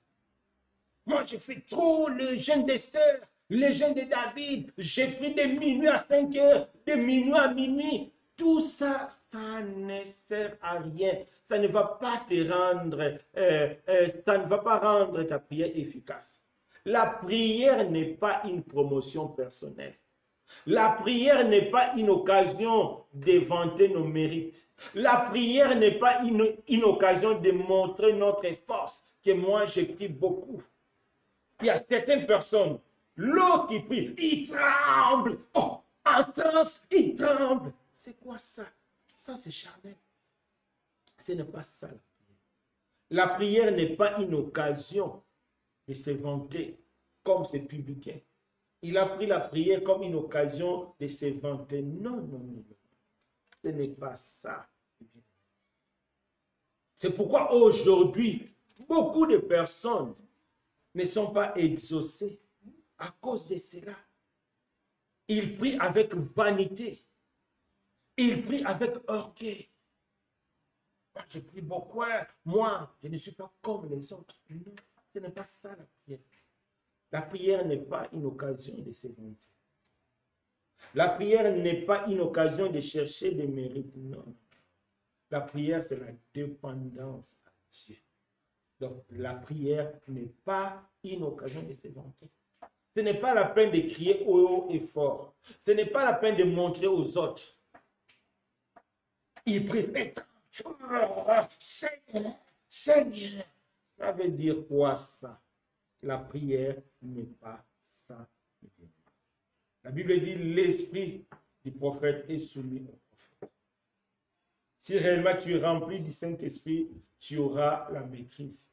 Moi, j'ai fait trop le jeûne d'Esther, le jeûne de David. J'ai pris de minuit à 5 heures, de minuit à minuit. Tout ça, ça ne sert à rien. Ça ne va pas te rendre, ça ne va pas rendre ta prière efficace. La prière n'est pas une promotion personnelle. La prière n'est pas une occasion de vanter nos mérites. La prière n'est pas une occasion de montrer notre force, que moi j'ai pris beaucoup. Il y a certaines personnes, lorsqu'ils prient, ils tremblent. Oh, en transe, ils tremblent. C'est quoi ça? Ça, c'est charnel. Ce n'est pas ça la prière. La prière n'est pas une occasion de se vanter comme ces publicains. Il a pris la prière comme une occasion de se vanter. Non, non, non. Ce n'est pas ça. C'est pourquoi aujourd'hui, beaucoup de personnes ne sont pas exaucées à cause de cela. Ils prient avec vanité. Ils prient avec orgueil. Moi, je prie beaucoup. Moi, je ne suis pas comme les autres. Non, ce n'est pas ça la prière. La prière n'est pas une occasion de se vanter. La prière n'est pas une occasion de chercher des mérites. Non. La prière, c'est la dépendance à Dieu. Donc, la prière n'est pas une occasion de se vanter. Ce n'est pas la peine de crier haut et fort. Ce n'est pas la peine de montrer aux autres. Il prie, Seigneur, Seigneur. Ça veut dire quoi ça? La prière n'est pas ça. La Bible dit l'esprit du prophète est soumis au prophète. Si réellement tu es rempli du Saint-Esprit, tu auras la maîtrise.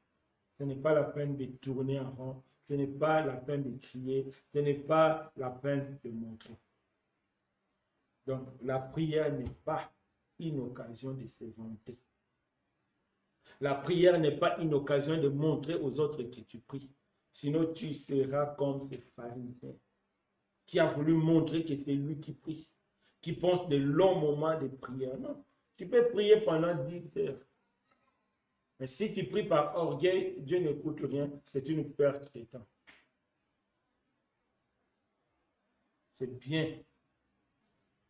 Ce n'est pas la peine de tourner en rond. Ce n'est pas la peine de crier. Ce n'est pas la peine de montrer. Donc, la prière n'est pas une occasion de se vanter. La prière n'est pas une occasion de montrer aux autres que tu pries. Sinon, tu seras comme ces pharisiens qui a voulu montrer que c'est lui qui prie, qui pense de longs moments de prière. Non, tu peux prier pendant 10 heures. Mais si tu pries par orgueil, Dieu n'écoute rien, c'est une perte de temps. C'est bien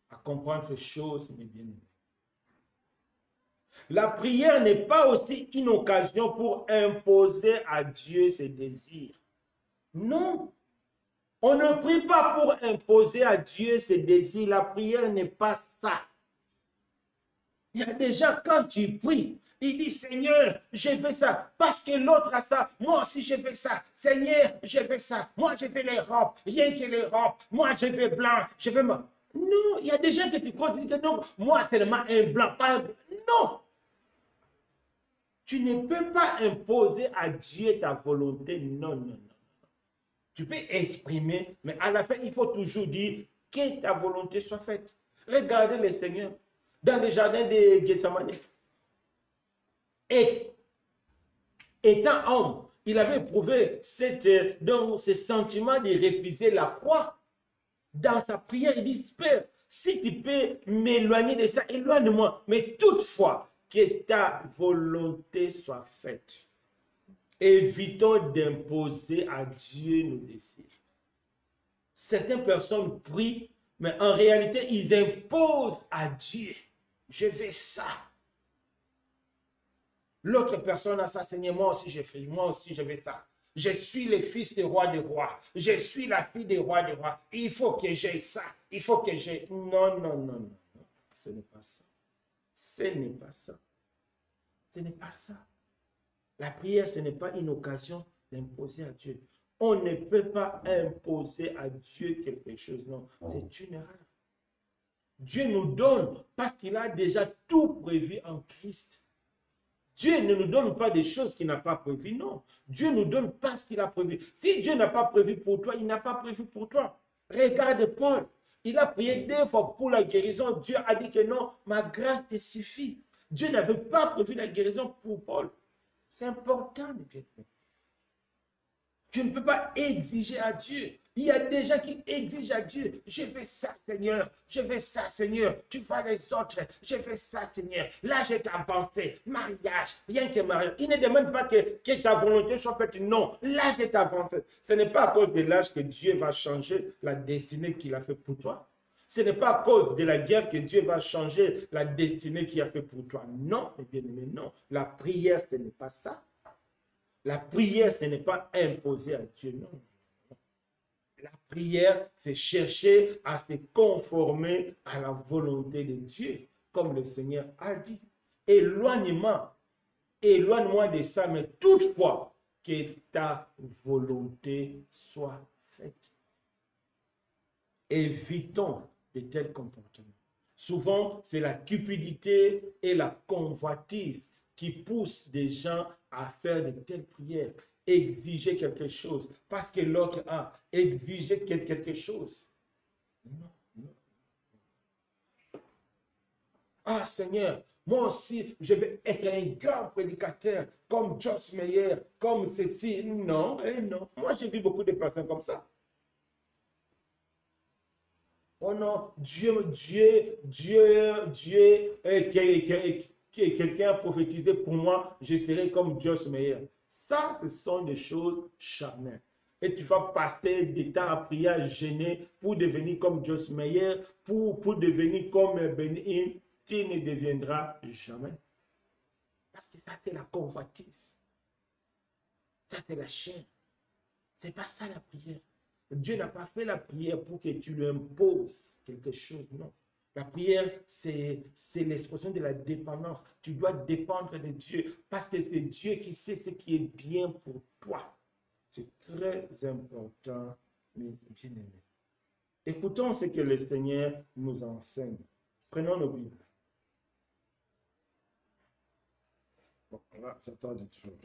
à comprendre ces choses, mes bien-aimés. La prière n'est pas aussi une occasion pour imposer à Dieu ses désirs. Non. On ne prie pas pour imposer à Dieu ses désirs. La prière n'est pas ça. Il y a des gens, quand tu pries, ils disent, Seigneur, je fais ça parce que l'autre a ça. Moi aussi, je fais ça. Seigneur, je fais ça. Moi, je fais les robes. Rien que les robes. Moi, je fais blanc. Je fais ma... Non, il y a des gens que tu considères que non, moi, seulement un blanc, pas un blanc. Non. Tu ne peux pas imposer à Dieu ta volonté. Non, non, non. Tu peux exprimer, mais à la fin, il faut toujours dire que ta volonté soit faite. Regardez le Seigneur dans le jardin de Gethsemane. Étant homme, il avait éprouvé ce sentiment de refuser la croix. Dans sa prière, il dit, Père, si tu peux m'éloigner de ça, éloigne-moi. Mais toutefois, que ta volonté soit faite. Évitons d'imposer à Dieu nos désirs. Certaines personnes prient, mais en réalité, ils imposent à Dieu. Je fais ça. L'autre personne a ça, Seigneur, moi aussi je fais, moi aussi je fais ça. Je suis le fils du roi des rois. Je suis la fille des rois des rois. Il faut que j'aie ça. Il faut que j'aie... Non, non, non, non. Ce n'est pas ça. Ce n'est pas ça. Ce n'est pas ça. La prière, ce n'est pas une occasion d'imposer à Dieu. On ne peut pas imposer à Dieu quelque chose. Non, c'est une erreur. Dieu nous donne parce qu'il a déjà tout prévu en Christ. Dieu ne nous donne pas des choses qu'il n'a pas prévues. Non, Dieu nous donne parce qu'il a prévu. Si Dieu n'a pas prévu pour toi, il n'a pas prévu pour toi. Regarde Paul. Il a prié 2 fois pour la guérison. Dieu a dit que non, ma grâce te suffit. Dieu n'avait pas prévu la guérison pour Paul. C'est important, mes bien-aimés. Tu ne peux pas exiger à Dieu. Il y a des gens qui exigent à Dieu. Je fais ça, Seigneur. Je fais ça, Seigneur. Tu vois les autres. Je fais ça, Seigneur. Là, j'ai avancé. Mariage. Rien que mariage. Il ne demande pas que ta volonté soit faite. Non. Là, j'ai avancé. Ce n'est pas à cause de l'âge que Dieu va changer la destinée qu'il a fait pour toi. Ce n'est pas à cause de la guerre que Dieu va changer la destinée qu'il a fait pour toi. Non, mes bien-aimés, non. La prière, ce n'est pas ça. La prière, ce n'est pas imposer à Dieu, non. La prière, c'est chercher à se conformer à la volonté de Dieu, comme le Seigneur a dit. Éloigne-moi de ça, mais toutefois, que ta volonté soit faite. Évitons de tels comportements. Souvent, c'est la cupidité et la convoitise qui poussent des gens à faire de telles prières, exiger quelque chose, parce que l'autre a exigé quelque chose. Non, non. Ah Seigneur, moi aussi, je vais être un grand prédicateur, comme Joss Meyer, comme ceci. Non, non. Moi, j'ai vu beaucoup de personnes comme ça. Oh non, quelqu'un a prophétisé pour moi, je serai comme Joss Meyer. Ça, ce sont des choses charnelles. Et tu vas passer des temps à prier, à gêner pour devenir comme Joss Meyer, pour devenir comme Ben-In, tu ne deviendras jamais. Parce que ça, c'est la convoitise. Ça, c'est la chair. Ce n'est pas ça la prière. Dieu n'a pas fait la prière pour que tu lui imposes quelque chose, non. La prière, c'est l'expression de la dépendance. Tu dois dépendre de Dieu parce que c'est Dieu qui sait ce qui est bien pour toi. C'est très important, mes bien-aimés. Écoutons ce que le Seigneur nous enseigne. Prenons nos Bibles. Bon, on va s'attendre à choses.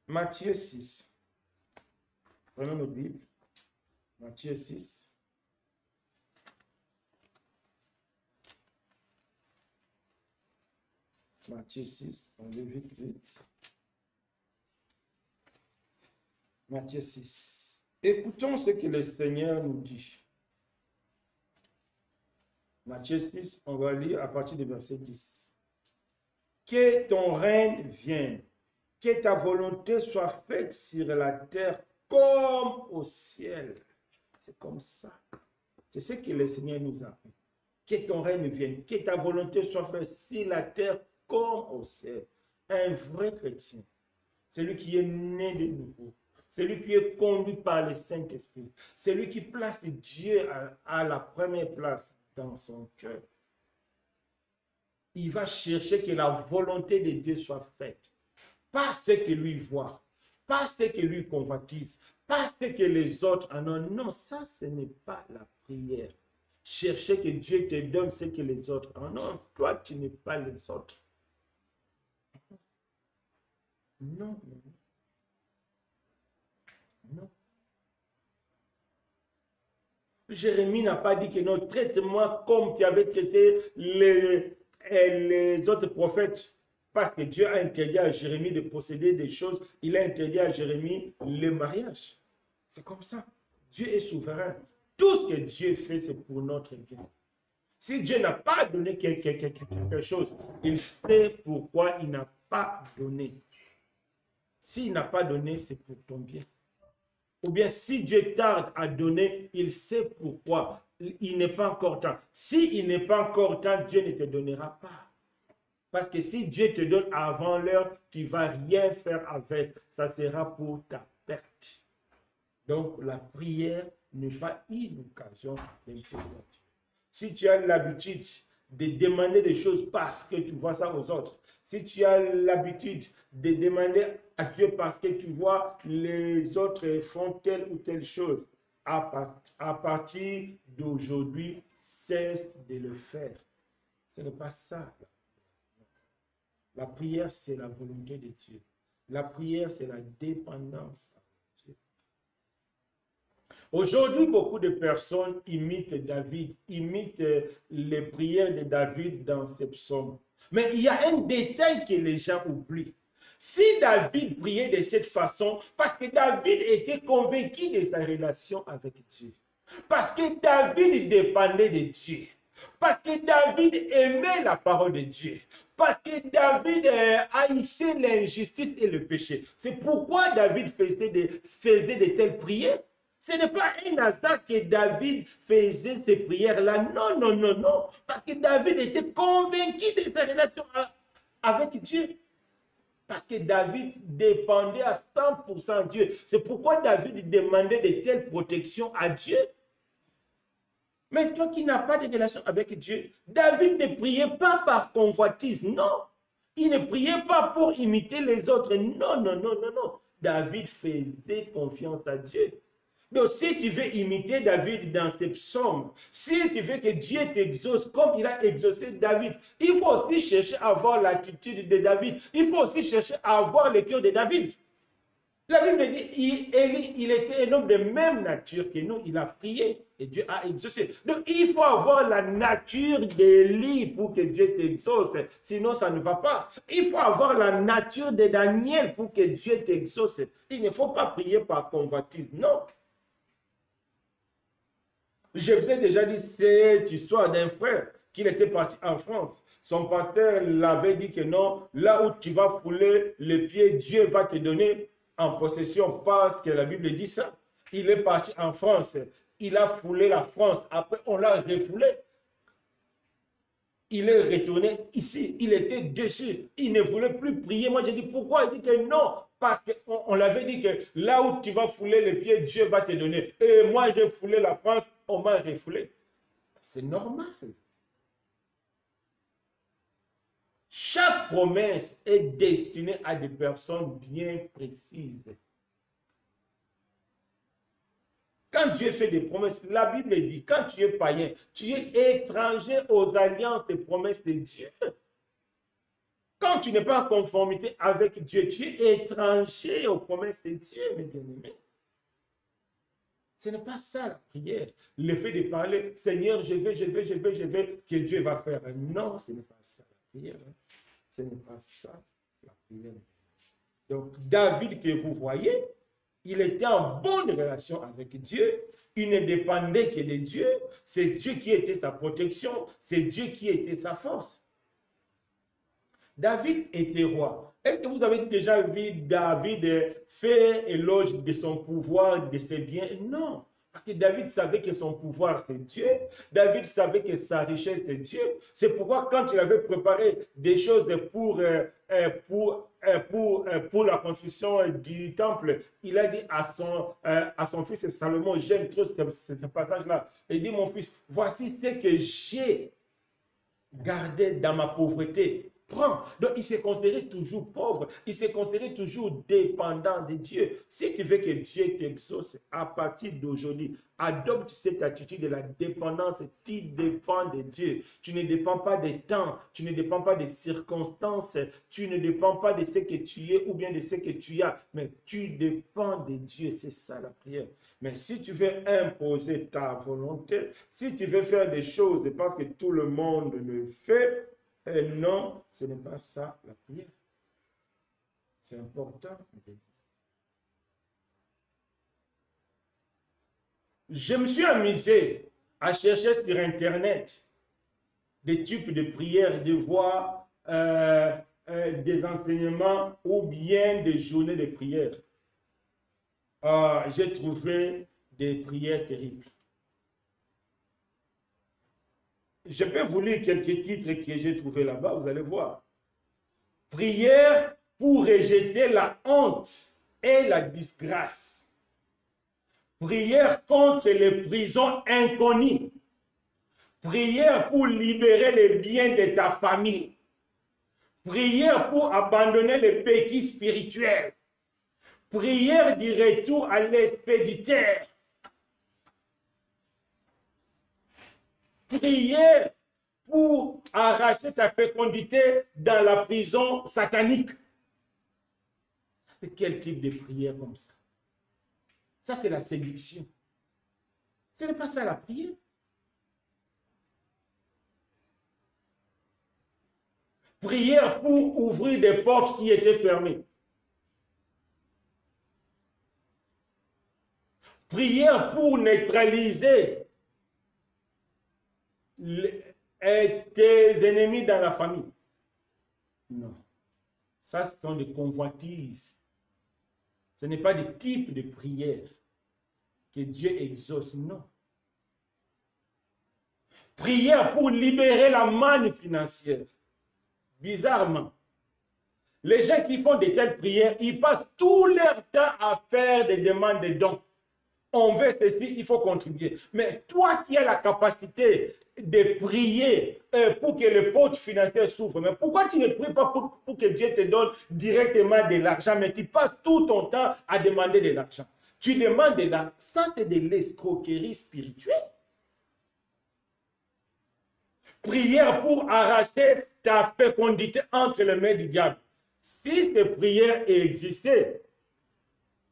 Matthieu 6. Prenons nos Bibles. Matthieu 6. Matthieu 6, on lit vite. Matthieu 6. Écoutons ce que le Seigneur nous dit. Matthieu 6, on va lire à partir du verset 10. Que ton règne vienne, que ta volonté soit faite sur la terre comme au ciel. C'est comme ça. C'est ce que le Seigneur nous a fait. Que ton règne vienne, que ta volonté soit faite sur la terre comme au ciel. Un vrai chrétien, celui qui est né de nouveau, celui qui est conduit par le Saint-Esprit, celui qui place Dieu à la première place dans son cœur. Il va chercher que la volonté de Dieu soit faite. Pas ce que lui voit, pas ce que lui convoitise, pas ce que les autres en ont. Non, ça, ce n'est pas la prière. Chercher que Dieu te donne ce que les autres en ont. Toi, tu n'es pas les autres. Non, non, non. Jérémie n'a pas dit que non, traite-moi comme tu avais traité les autres prophètes. Parce que Dieu a interdit à Jérémie de posséder des choses. Il a interdit à Jérémie le mariage. C'est comme ça. Dieu est souverain. Tout ce que Dieu fait, c'est pour notre bien. Si Dieu n'a pas donné quelque chose, il sait pourquoi il n'a pas donné. S'il n'a pas donné, c'est pour ton bien. Ou bien si Dieu tarde à donner, il sait pourquoi. Il n'est pas encore temps. S'il n'est pas encore temps, Dieu ne te donnera pas. Parce que si Dieu te donne avant l'heure, tu ne vas rien faire avec. Ça sera pour ta perte. Donc la prière n'est pas une occasion d'intégrer Dieu. Si tu as l'habitude de demander des choses parce que tu vois ça aux autres, si tu as l'habitude de demander à Dieu parce que tu vois les autres font telle ou telle chose, à partir d'aujourd'hui, cesse de le faire. Ce n'est pas ça. La prière, c'est la volonté de Dieu. La prière, c'est la dépendance par Dieu. Aujourd'hui, beaucoup de personnes imitent David, imitent les prières de David dans ses psaumes. Mais il y a un détail que les gens oublient. Si David priait de cette façon, parce que David était convaincu de sa relation avec Dieu, parce que David dépendait de Dieu, parce que David aimait la parole de Dieu, parce que David haïssait l'injustice et le péché. C'est pourquoi David faisait de telles prières. Ce n'est pas un hasard que David faisait ces prières-là. Non, non, non, non. Parce que David était convaincu de sa relation avec Dieu. Parce que David dépendait à 100% de Dieu. C'est pourquoi David demandait de telles protections à Dieu. Mais toi qui n'as pas de relation avec Dieu, David ne priait pas par convoitise, non. Il ne priait pas pour imiter les autres, non, non, non, non, non. David faisait confiance à Dieu. Donc, si tu veux imiter David dans ses psaumes, si tu veux que Dieu t'exauce comme il a exaucé David, il faut aussi chercher à avoir l'attitude de David. Il faut aussi chercher à avoir le cœur de David. La Bible dit, il était un homme de même nature que nous, il a prié et Dieu a exaucé. Donc, il faut avoir la nature d'Élie pour que Dieu t'exauce, sinon ça ne va pas. Il faut avoir la nature de Daniel pour que Dieu t'exauce. Il ne faut pas prier par convoitise, non. Je vous ai déjà dit cette histoire d'un frère qui était parti en France. Son pasteur l'avait dit que non, là où tu vas fouler les pieds, Dieu va te donner en possession parce que la Bible dit ça. Il est parti en France, il a foulé la France, après on l'a refoulé. Il est retourné ici, il était déçu, il ne voulait plus prier. Moi j'ai dit pourquoi? Il dit que non, parce qu'on l'avait dit que là où tu vas fouler les pieds, Dieu va te donner. Et moi j'ai foulé la France, on m'a refoulé. C'est normal. Chaque promesse est destinée à des personnes bien précises. Quand Dieu fait des promesses, la Bible dit, quand tu es païen, tu es étranger aux alliances des promesses de Dieu. Quand tu n'es pas en conformité avec Dieu, tu es étranger aux promesses de Dieu, mes bien-aimés. Ce n'est pas ça la prière. Le fait de parler, Seigneur, je vais, que Dieu va faire. Non, ce n'est pas ça la prière. Ce n'est pas ça la prière. Donc, David que vous voyez, il était en bonne relation avec Dieu. Il ne dépendait que de Dieu. C'est Dieu qui était sa protection. C'est Dieu qui était sa force. David était roi. Est-ce que vous avez déjà vu David faire éloge de son pouvoir, de ses biens? Non. Parce que David savait que son pouvoir, c'est Dieu. David savait que sa richesse, c'est Dieu. C'est pourquoi quand il avait préparé des choses pour la construction du temple, il a dit à son fils Salomon, j'aime trop ce passage-là. Il dit, mon fils, voici ce que j'ai gardé dans ma pauvreté. Prends. Donc, il s'est considéré toujours pauvre. Il s'est considéré toujours dépendant de Dieu. Si tu veux que Dieu t'exauce à partir d'aujourd'hui, adopte cette attitude de la dépendance. Tu dépends de Dieu. Tu ne dépends pas des temps. Tu ne dépends pas des circonstances. Tu ne dépends pas de ce que tu es ou bien de ce que tu as. Mais tu dépends de Dieu. C'est ça la prière. Mais si tu veux imposer ta volonté, si tu veux faire des choses parce que tout le monde le fait, non, ce n'est pas ça la prière. C'est important. Je me suis amusé à chercher sur Internet des types de prières, de voir des enseignements ou bien des journées de prière. J'ai trouvé des prières terribles. Je peux vous lire quelques titres que j'ai trouvés là-bas, vous allez voir. Prière pour rejeter la honte et la disgrâce. Prière contre les prisons inconnues. Prière pour libérer les biens de ta famille. Prière pour abandonner les béquilles spirituelles. Prière du retour à l'expéditeur. Prière pour arracher ta fécondité dans la prison satanique. C'est quel type de prière comme ça? Ça, c'est la séduction. Ce n'est pas ça la prière. Prière pour ouvrir des portes qui étaient fermées. Prière pour neutraliser tes ennemis dans la famille. Non. Ça, ce sont des convoitises. Ce n'est pas des types de prières que Dieu exauce, non. Prière pour libérer la manne financière. Bizarrement, les gens qui font de telles prières, ils passent tout leur temps à faire des demandes de dons. On veut ceci, il faut contribuer. Mais toi qui as la capacité de prier pour que le poche financier souffre, mais pourquoi tu ne pries pas pour que Dieu te donne directement de l'argent, mais tu passes tout ton temps à demander de l'argent? Tu demandes de l'argent. Ça, c'est de l'escroquerie spirituelle. Prière pour arracher ta fécondité entre les mains du diable. Si ces prières existaient,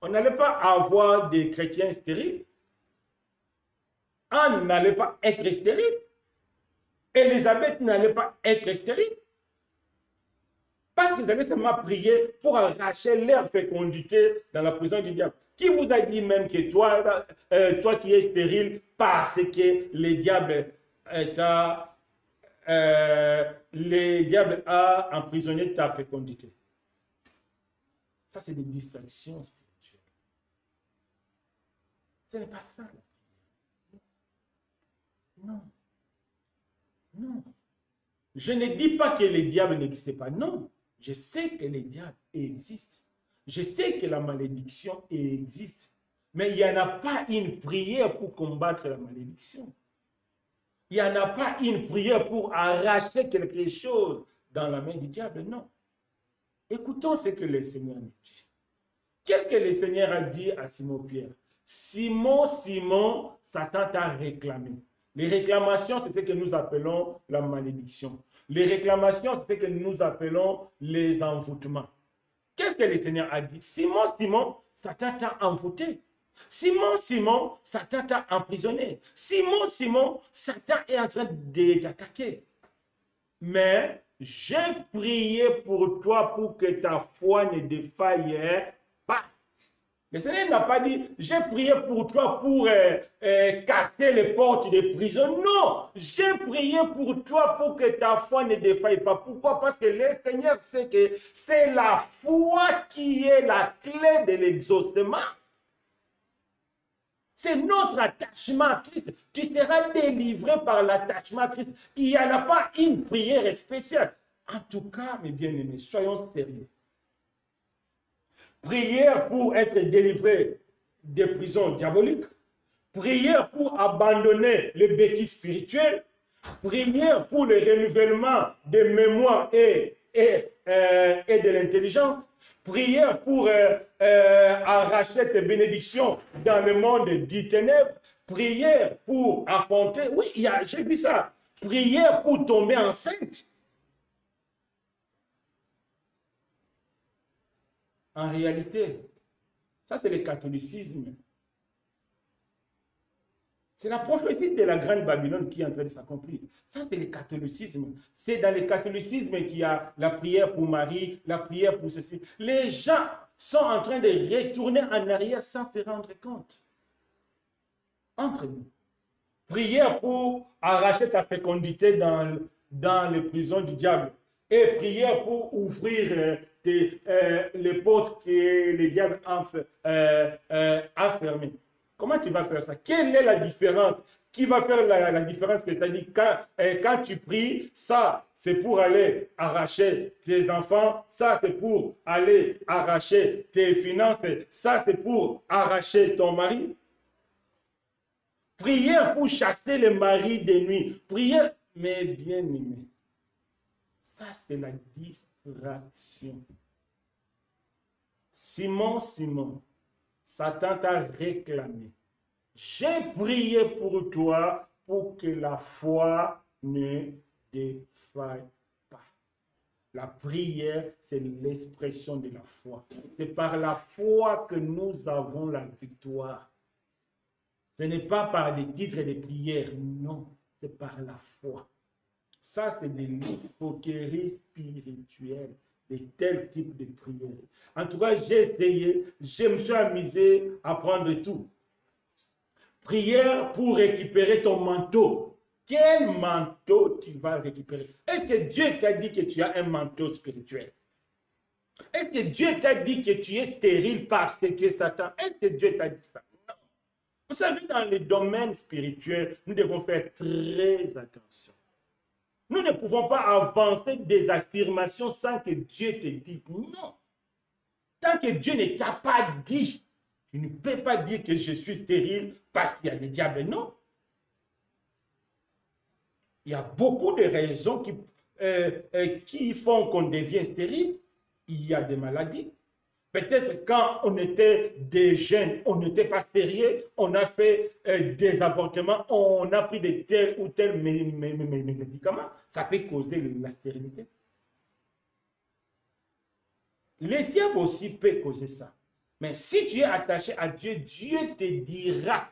on n'allait pas avoir des chrétiens stériles. Anne n'allait pas être stérile. Élisabeth n'allait pas être stérile. Parce qu'ils allaient seulement prier pour arracher leur fécondité dans la prison du diable. Qui vous a dit même que toi, toi tu es stérile parce que le diable a emprisonné ta fécondité? Ça, c'est des distractions spirituelles. Ce n'est pas ça. Non. Non. Je ne dis pas que le diable n'existe pas. Non. Je sais que le diable existe. Je sais que la malédiction existe. Mais il n'y en a pas une prière pour combattre la malédiction. Il n'y en a pas une prière pour arracher quelque chose dans la main du diable. Non. Écoutons ce que le Seigneur nous dit. Qu'est-ce que le Seigneur a dit à Simon-Pierre? Simon, Simon, Satan t'a réclamé. Les réclamations, c'est ce que nous appelons la malédiction. Les réclamations, c'est ce que nous appelons les envoûtements. Qu'est-ce que le Seigneur a dit? Simon, Simon, Satan t'a envoûté. Simon, Simon, Satan t'a emprisonné. Simon, Simon, Satan est en train d'attaquer. Mais j'ai prié pour toi pour que ta foi ne défaille pas. Le Seigneur n'a pas dit, j'ai prié pour toi pour casser les portes des prisons. Non, j'ai prié pour toi pour que ta foi ne défaille pas. Pourquoi? Parce que le Seigneur sait que c'est la foi qui est la clé de l'exaucement. C'est notre attachement à Christ. Tu seras délivré par l'attachement à Christ. Il n'y en a pas une prière spéciale. En tout cas, mes bien-aimés, soyons sérieux. Prière pour être délivré des prisons diaboliques. Prière pour abandonner les bêtises spirituelles. Prière pour le renouvellement des mémoires et de l'intelligence. Prière pour arracher tes bénédictions dans le monde des ténèbres. Prière pour affronter. Oui, j'ai vu ça. Prière pour tomber enceinte. En réalité, ça c'est le catholicisme. C'est la prophétie de la grande Babylone qui est en train de s'accomplir. Ça c'est le catholicisme. C'est dans le catholicisme qu'il y a la prière pour Marie, la prière pour ceci. Les gens sont en train de retourner en arrière sans se rendre compte. Entre nous. Prière pour arracher ta fécondité dans les prisons du diable. Et prière pour ouvrir les portes que le diable a fermées. Comment tu vas faire ça? Quelle est la différence? Qui va faire la différence? C'est-à-dire quand tu pries, ça c'est pour aller arracher tes enfants, ça c'est pour aller arracher tes finances, ça c'est pour arracher ton mari. Prière pour chasser les maris de nuit. Prière, mais bien aimé. Ça, c'est la distraction. Simon, Simon, Satan t'a réclamé. J'ai prié pour toi pour que la foi ne défaille pas. La prière, c'est l'expression de la foi. C'est par la foi que nous avons la victoire. Ce n'est pas par des titres et des prières, non, c'est par la foi. Ça, c'est de l'escroquerie spirituelle, de tels types de prières. En tout cas, j'ai essayé, je me suis amusé à prendre tout. Prière pour récupérer ton manteau. Quel manteau tu vas récupérer? Est-ce que Dieu t'a dit que tu as un manteau spirituel? Est-ce que Dieu t'a dit que tu es stérile parce que Satan? Est-ce que Dieu t'a dit ça? Non. Vous savez, dans le domaine spirituel, nous devons faire très attention. Nous ne pouvons pas avancer des affirmations sans que Dieu te dise non. Tant que Dieu ne t'a pas dit, tu ne peux pas dire que je suis stérile parce qu'il y a des diables. Non. Il y a beaucoup de raisons qui font qu'on devient stérile. Il y a des maladies. Peut-être quand on était des jeunes, on n'était pas sérieux, on a fait des avortements, on a pris de tel ou tel médicament, ça peut causer la stérilité. Les diables aussi peuvent causer ça. Mais si tu es attaché à Dieu, Dieu te dira.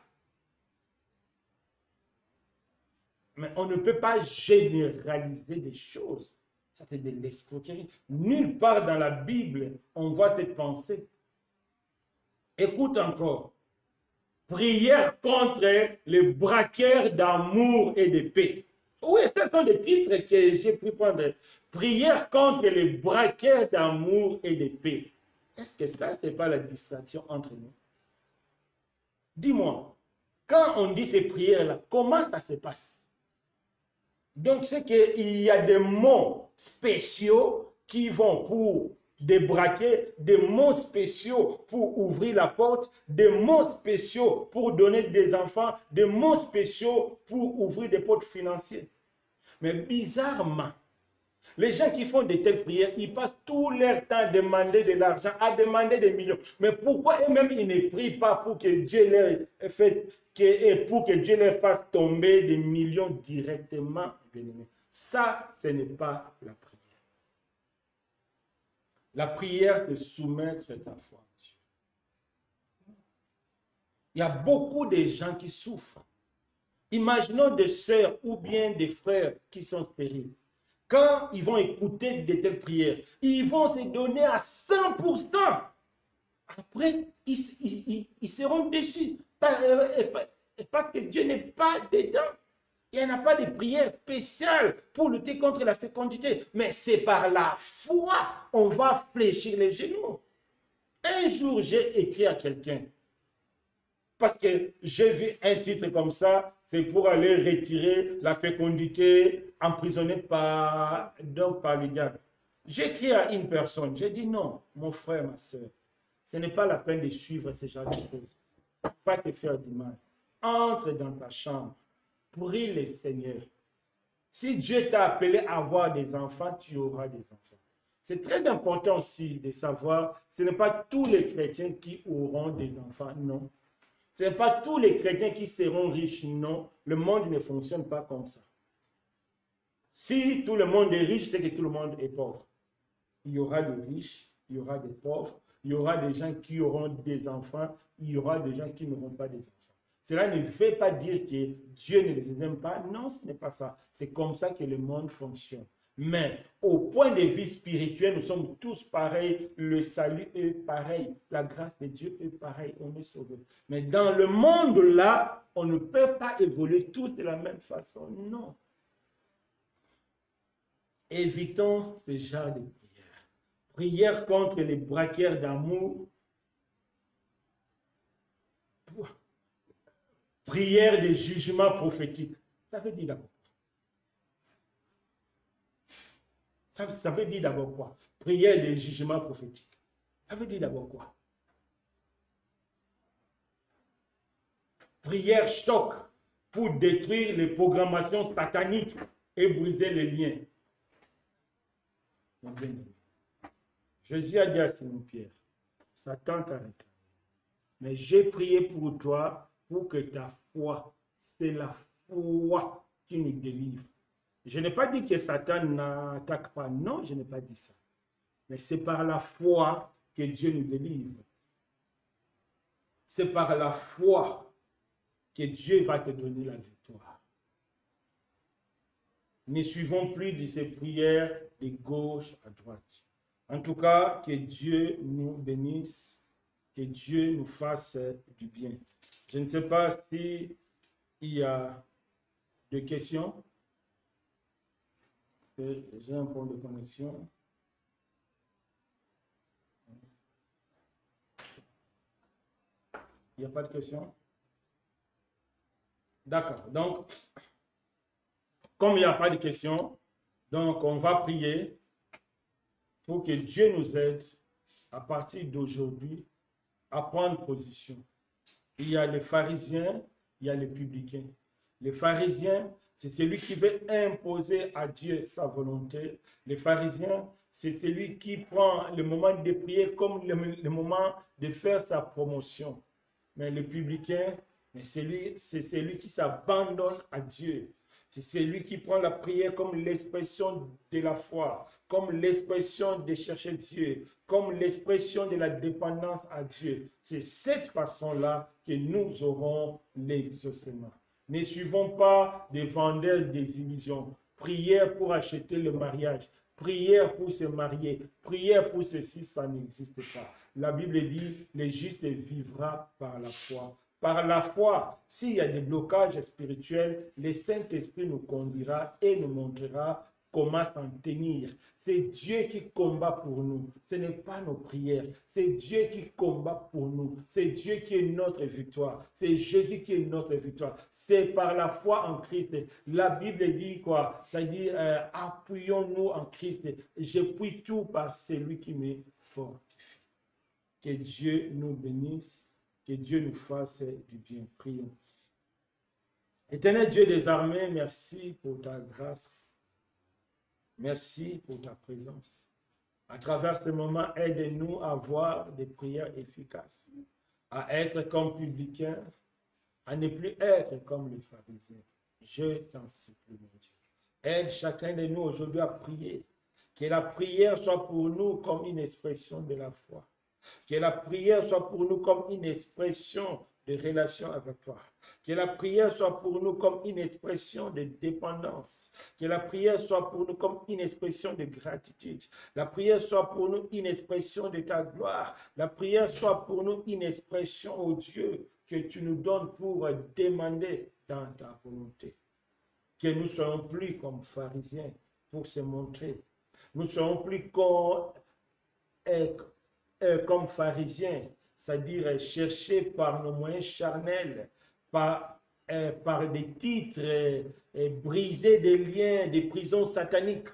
Mais on ne peut pas généraliser des choses. Ça, c'est de l'escroquerie. Nulle part dans la Bible, on voit cette pensée. Écoute encore. Prière contre les braqueurs d'amour et de paix. Oui, ce sont des titres que j'ai pu prendre. Prière contre les braqueurs d'amour et de paix. Est-ce que ça, ce n'est pas la distraction entre nous? Dis-moi, quand on dit ces prières-là, comment ça se passe? Donc, c'est qu'il y a des mots spéciaux qui vont pour débraquer, des mots spéciaux pour ouvrir la porte, des mots spéciaux pour donner des enfants, des mots spéciaux pour ouvrir des portes financières. Mais bizarrement, les gens qui font de telles prières, ils passent tout leur temps à demander de l'argent, à demander des millions. Mais pourquoi eux-mêmes, ils ne prient pas pour que Dieu leur fasse tomber des millions directement? Ça, ce n'est pas la prière. La prière, c'est soumettre ta foi à Dieu. Il y a beaucoup de gens qui souffrent. Imaginons des sœurs ou bien des frères qui sont stériles. Quand ils vont écouter de telles prières, ils vont se donner à 100%. Après, ils seront déçus. Parce que Dieu n'est pas dedans. Il n'y en a pas de prière spéciale pour lutter contre la fécondité. Mais c'est par la foi on va fléchir les genoux. Un jour, j'ai écrit à quelqu'un. Parce que j'ai vu un titre comme ça, c'est pour aller retirer la fécondité emprisonnée par les diables. J'ai écrit à une personne, j'ai dit non, mon frère, ma soeur, ce n'est pas la peine de suivre ce genre de choses. Il ne faut pas te faire du mal. Entre dans ta chambre, prie le Seigneur. Si Dieu t'a appelé à avoir des enfants, tu auras des enfants. C'est très important aussi de savoir, ce n'est pas tous les chrétiens qui auront des enfants, non. Ce n'est pas tous les chrétiens qui seront riches, non. Le monde ne fonctionne pas comme ça. Si tout le monde est riche, c'est que tout le monde est pauvre. Il y aura des riches, il y aura des pauvres, il y aura des gens qui auront des enfants, il y aura des gens qui n'auront pas des enfants. Cela ne veut pas dire que Dieu ne les aime pas. Non, ce n'est pas ça. C'est comme ça que le monde fonctionne. Mais au point de vue spirituel, nous sommes tous pareils. Le salut est pareil. La grâce de Dieu est pareille. On est sauvés. Mais dans le monde-là, on ne peut pas évoluer tous de la même façon. Non. Évitons ce genre de prière. Prière contre les braqueurs d'amour. Prière de jugement prophétique. Ça veut dire d'abord. Ça veut dire d'abord quoi? Prière de jugement prophétique. Ça veut dire d'abord quoi? Prière choc pour détruire les programmations sataniques et briser les liens. Jésus a dit à Simon-Pierre, Satan t'a réclamé. Mais j'ai prié pour toi pour que ta foi, c'est la foi qui nous délivre. Je n'ai pas dit que Satan n'attaque pas. Non, je n'ai pas dit ça. Mais c'est par la foi que Dieu nous délivre. C'est par la foi que Dieu va te donner la victoire. Ne suivons plus de ces prières de gauche à droite. En tout cas, que Dieu nous bénisse, que Dieu nous fasse du bien. Je ne sais pas s'il y a des questions. J'ai un point de connexion. Il n'y a pas de questions? D'accord. Donc, comme il n'y a pas de questions, donc on va prier pour que Dieu nous aide à partir d'aujourd'hui à prendre position. Il y a les pharisiens, il y a les publicains. Les pharisiens, c'est celui qui veut imposer à Dieu sa volonté. Les pharisiens, c'est celui qui prend le moment de prier comme le moment de faire sa promotion. Mais le publicain, c'est celui qui s'abandonne à Dieu. C'est celui qui prend la prière comme l'expression de la foi, comme l'expression de chercher Dieu, comme l'expression de la dépendance à Dieu. C'est cette façon-là que nous aurons l'exaucement. Ne suivons pas des vendeurs des illusions. Prière pour acheter le mariage, prière pour se marier, prière pour ceci, ça n'existe pas. La Bible dit, le juste vivra par la foi. Par la foi, s'il y a des blocages spirituels, le Saint-Esprit nous conduira et nous montrera comment s'en tenir. C'est Dieu qui combat pour nous. Ce n'est pas nos prières. C'est Dieu qui combat pour nous. C'est Dieu qui est notre victoire. C'est Jésus qui est notre victoire. C'est par la foi en Christ. La Bible dit quoi? Ça dit, appuyons-nous en Christ. Je puis tout par celui qui me fortifie. Que Dieu nous bénisse. Que Dieu nous fasse du bien. Prions. Éternel Dieu des armées, merci pour ta grâce. Merci pour ta présence. À travers ce moment, aide-nous à avoir des prières efficaces, à être comme publicains, à ne plus être comme les pharisiens. Je t'en supplie, mon Dieu. Aide chacun de nous aujourd'hui à prier. Que la prière soit pour nous comme une expression de la foi. Que la prière soit pour nous comme une expression de relation avec toi. Que la prière soit pour nous comme une expression de dépendance. Que la prière soit pour nous comme une expression de gratitude. La prière soit pour nous une expression de ta gloire. La prière soit pour nous une expression, oh Dieu, que tu nous donnes pour demander dans ta volonté. Que nous ne soyons plus comme pharisiens pour se montrer. Nous ne soyons plus comme pharisiens, c'est-à-dire chercher par nos moyens charnels, par des titres, briser des liens, des prisons sataniques.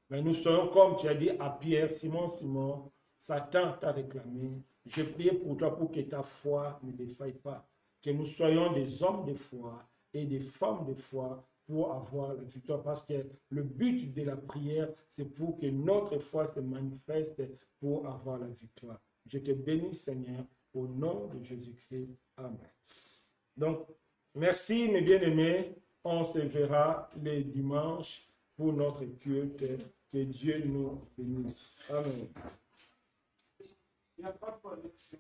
Mais nous soyons comme tu as dit à Pierre, Simon, Satan t'a réclamé. Je prie pour toi pour que ta foi ne défaille pas. Que nous soyons des hommes de foi et des femmes de foi pour avoir la victoire. Parce que le but de la prière, c'est pour que notre foi se manifeste pour avoir la victoire. Je te bénis, Seigneur, au nom de Jésus-Christ. Amen. Donc, merci, mes bien-aimés. On se verra le dimanche pour notre culte. Que Dieu nous bénisse. Amen. Il n'y a pas de connexion.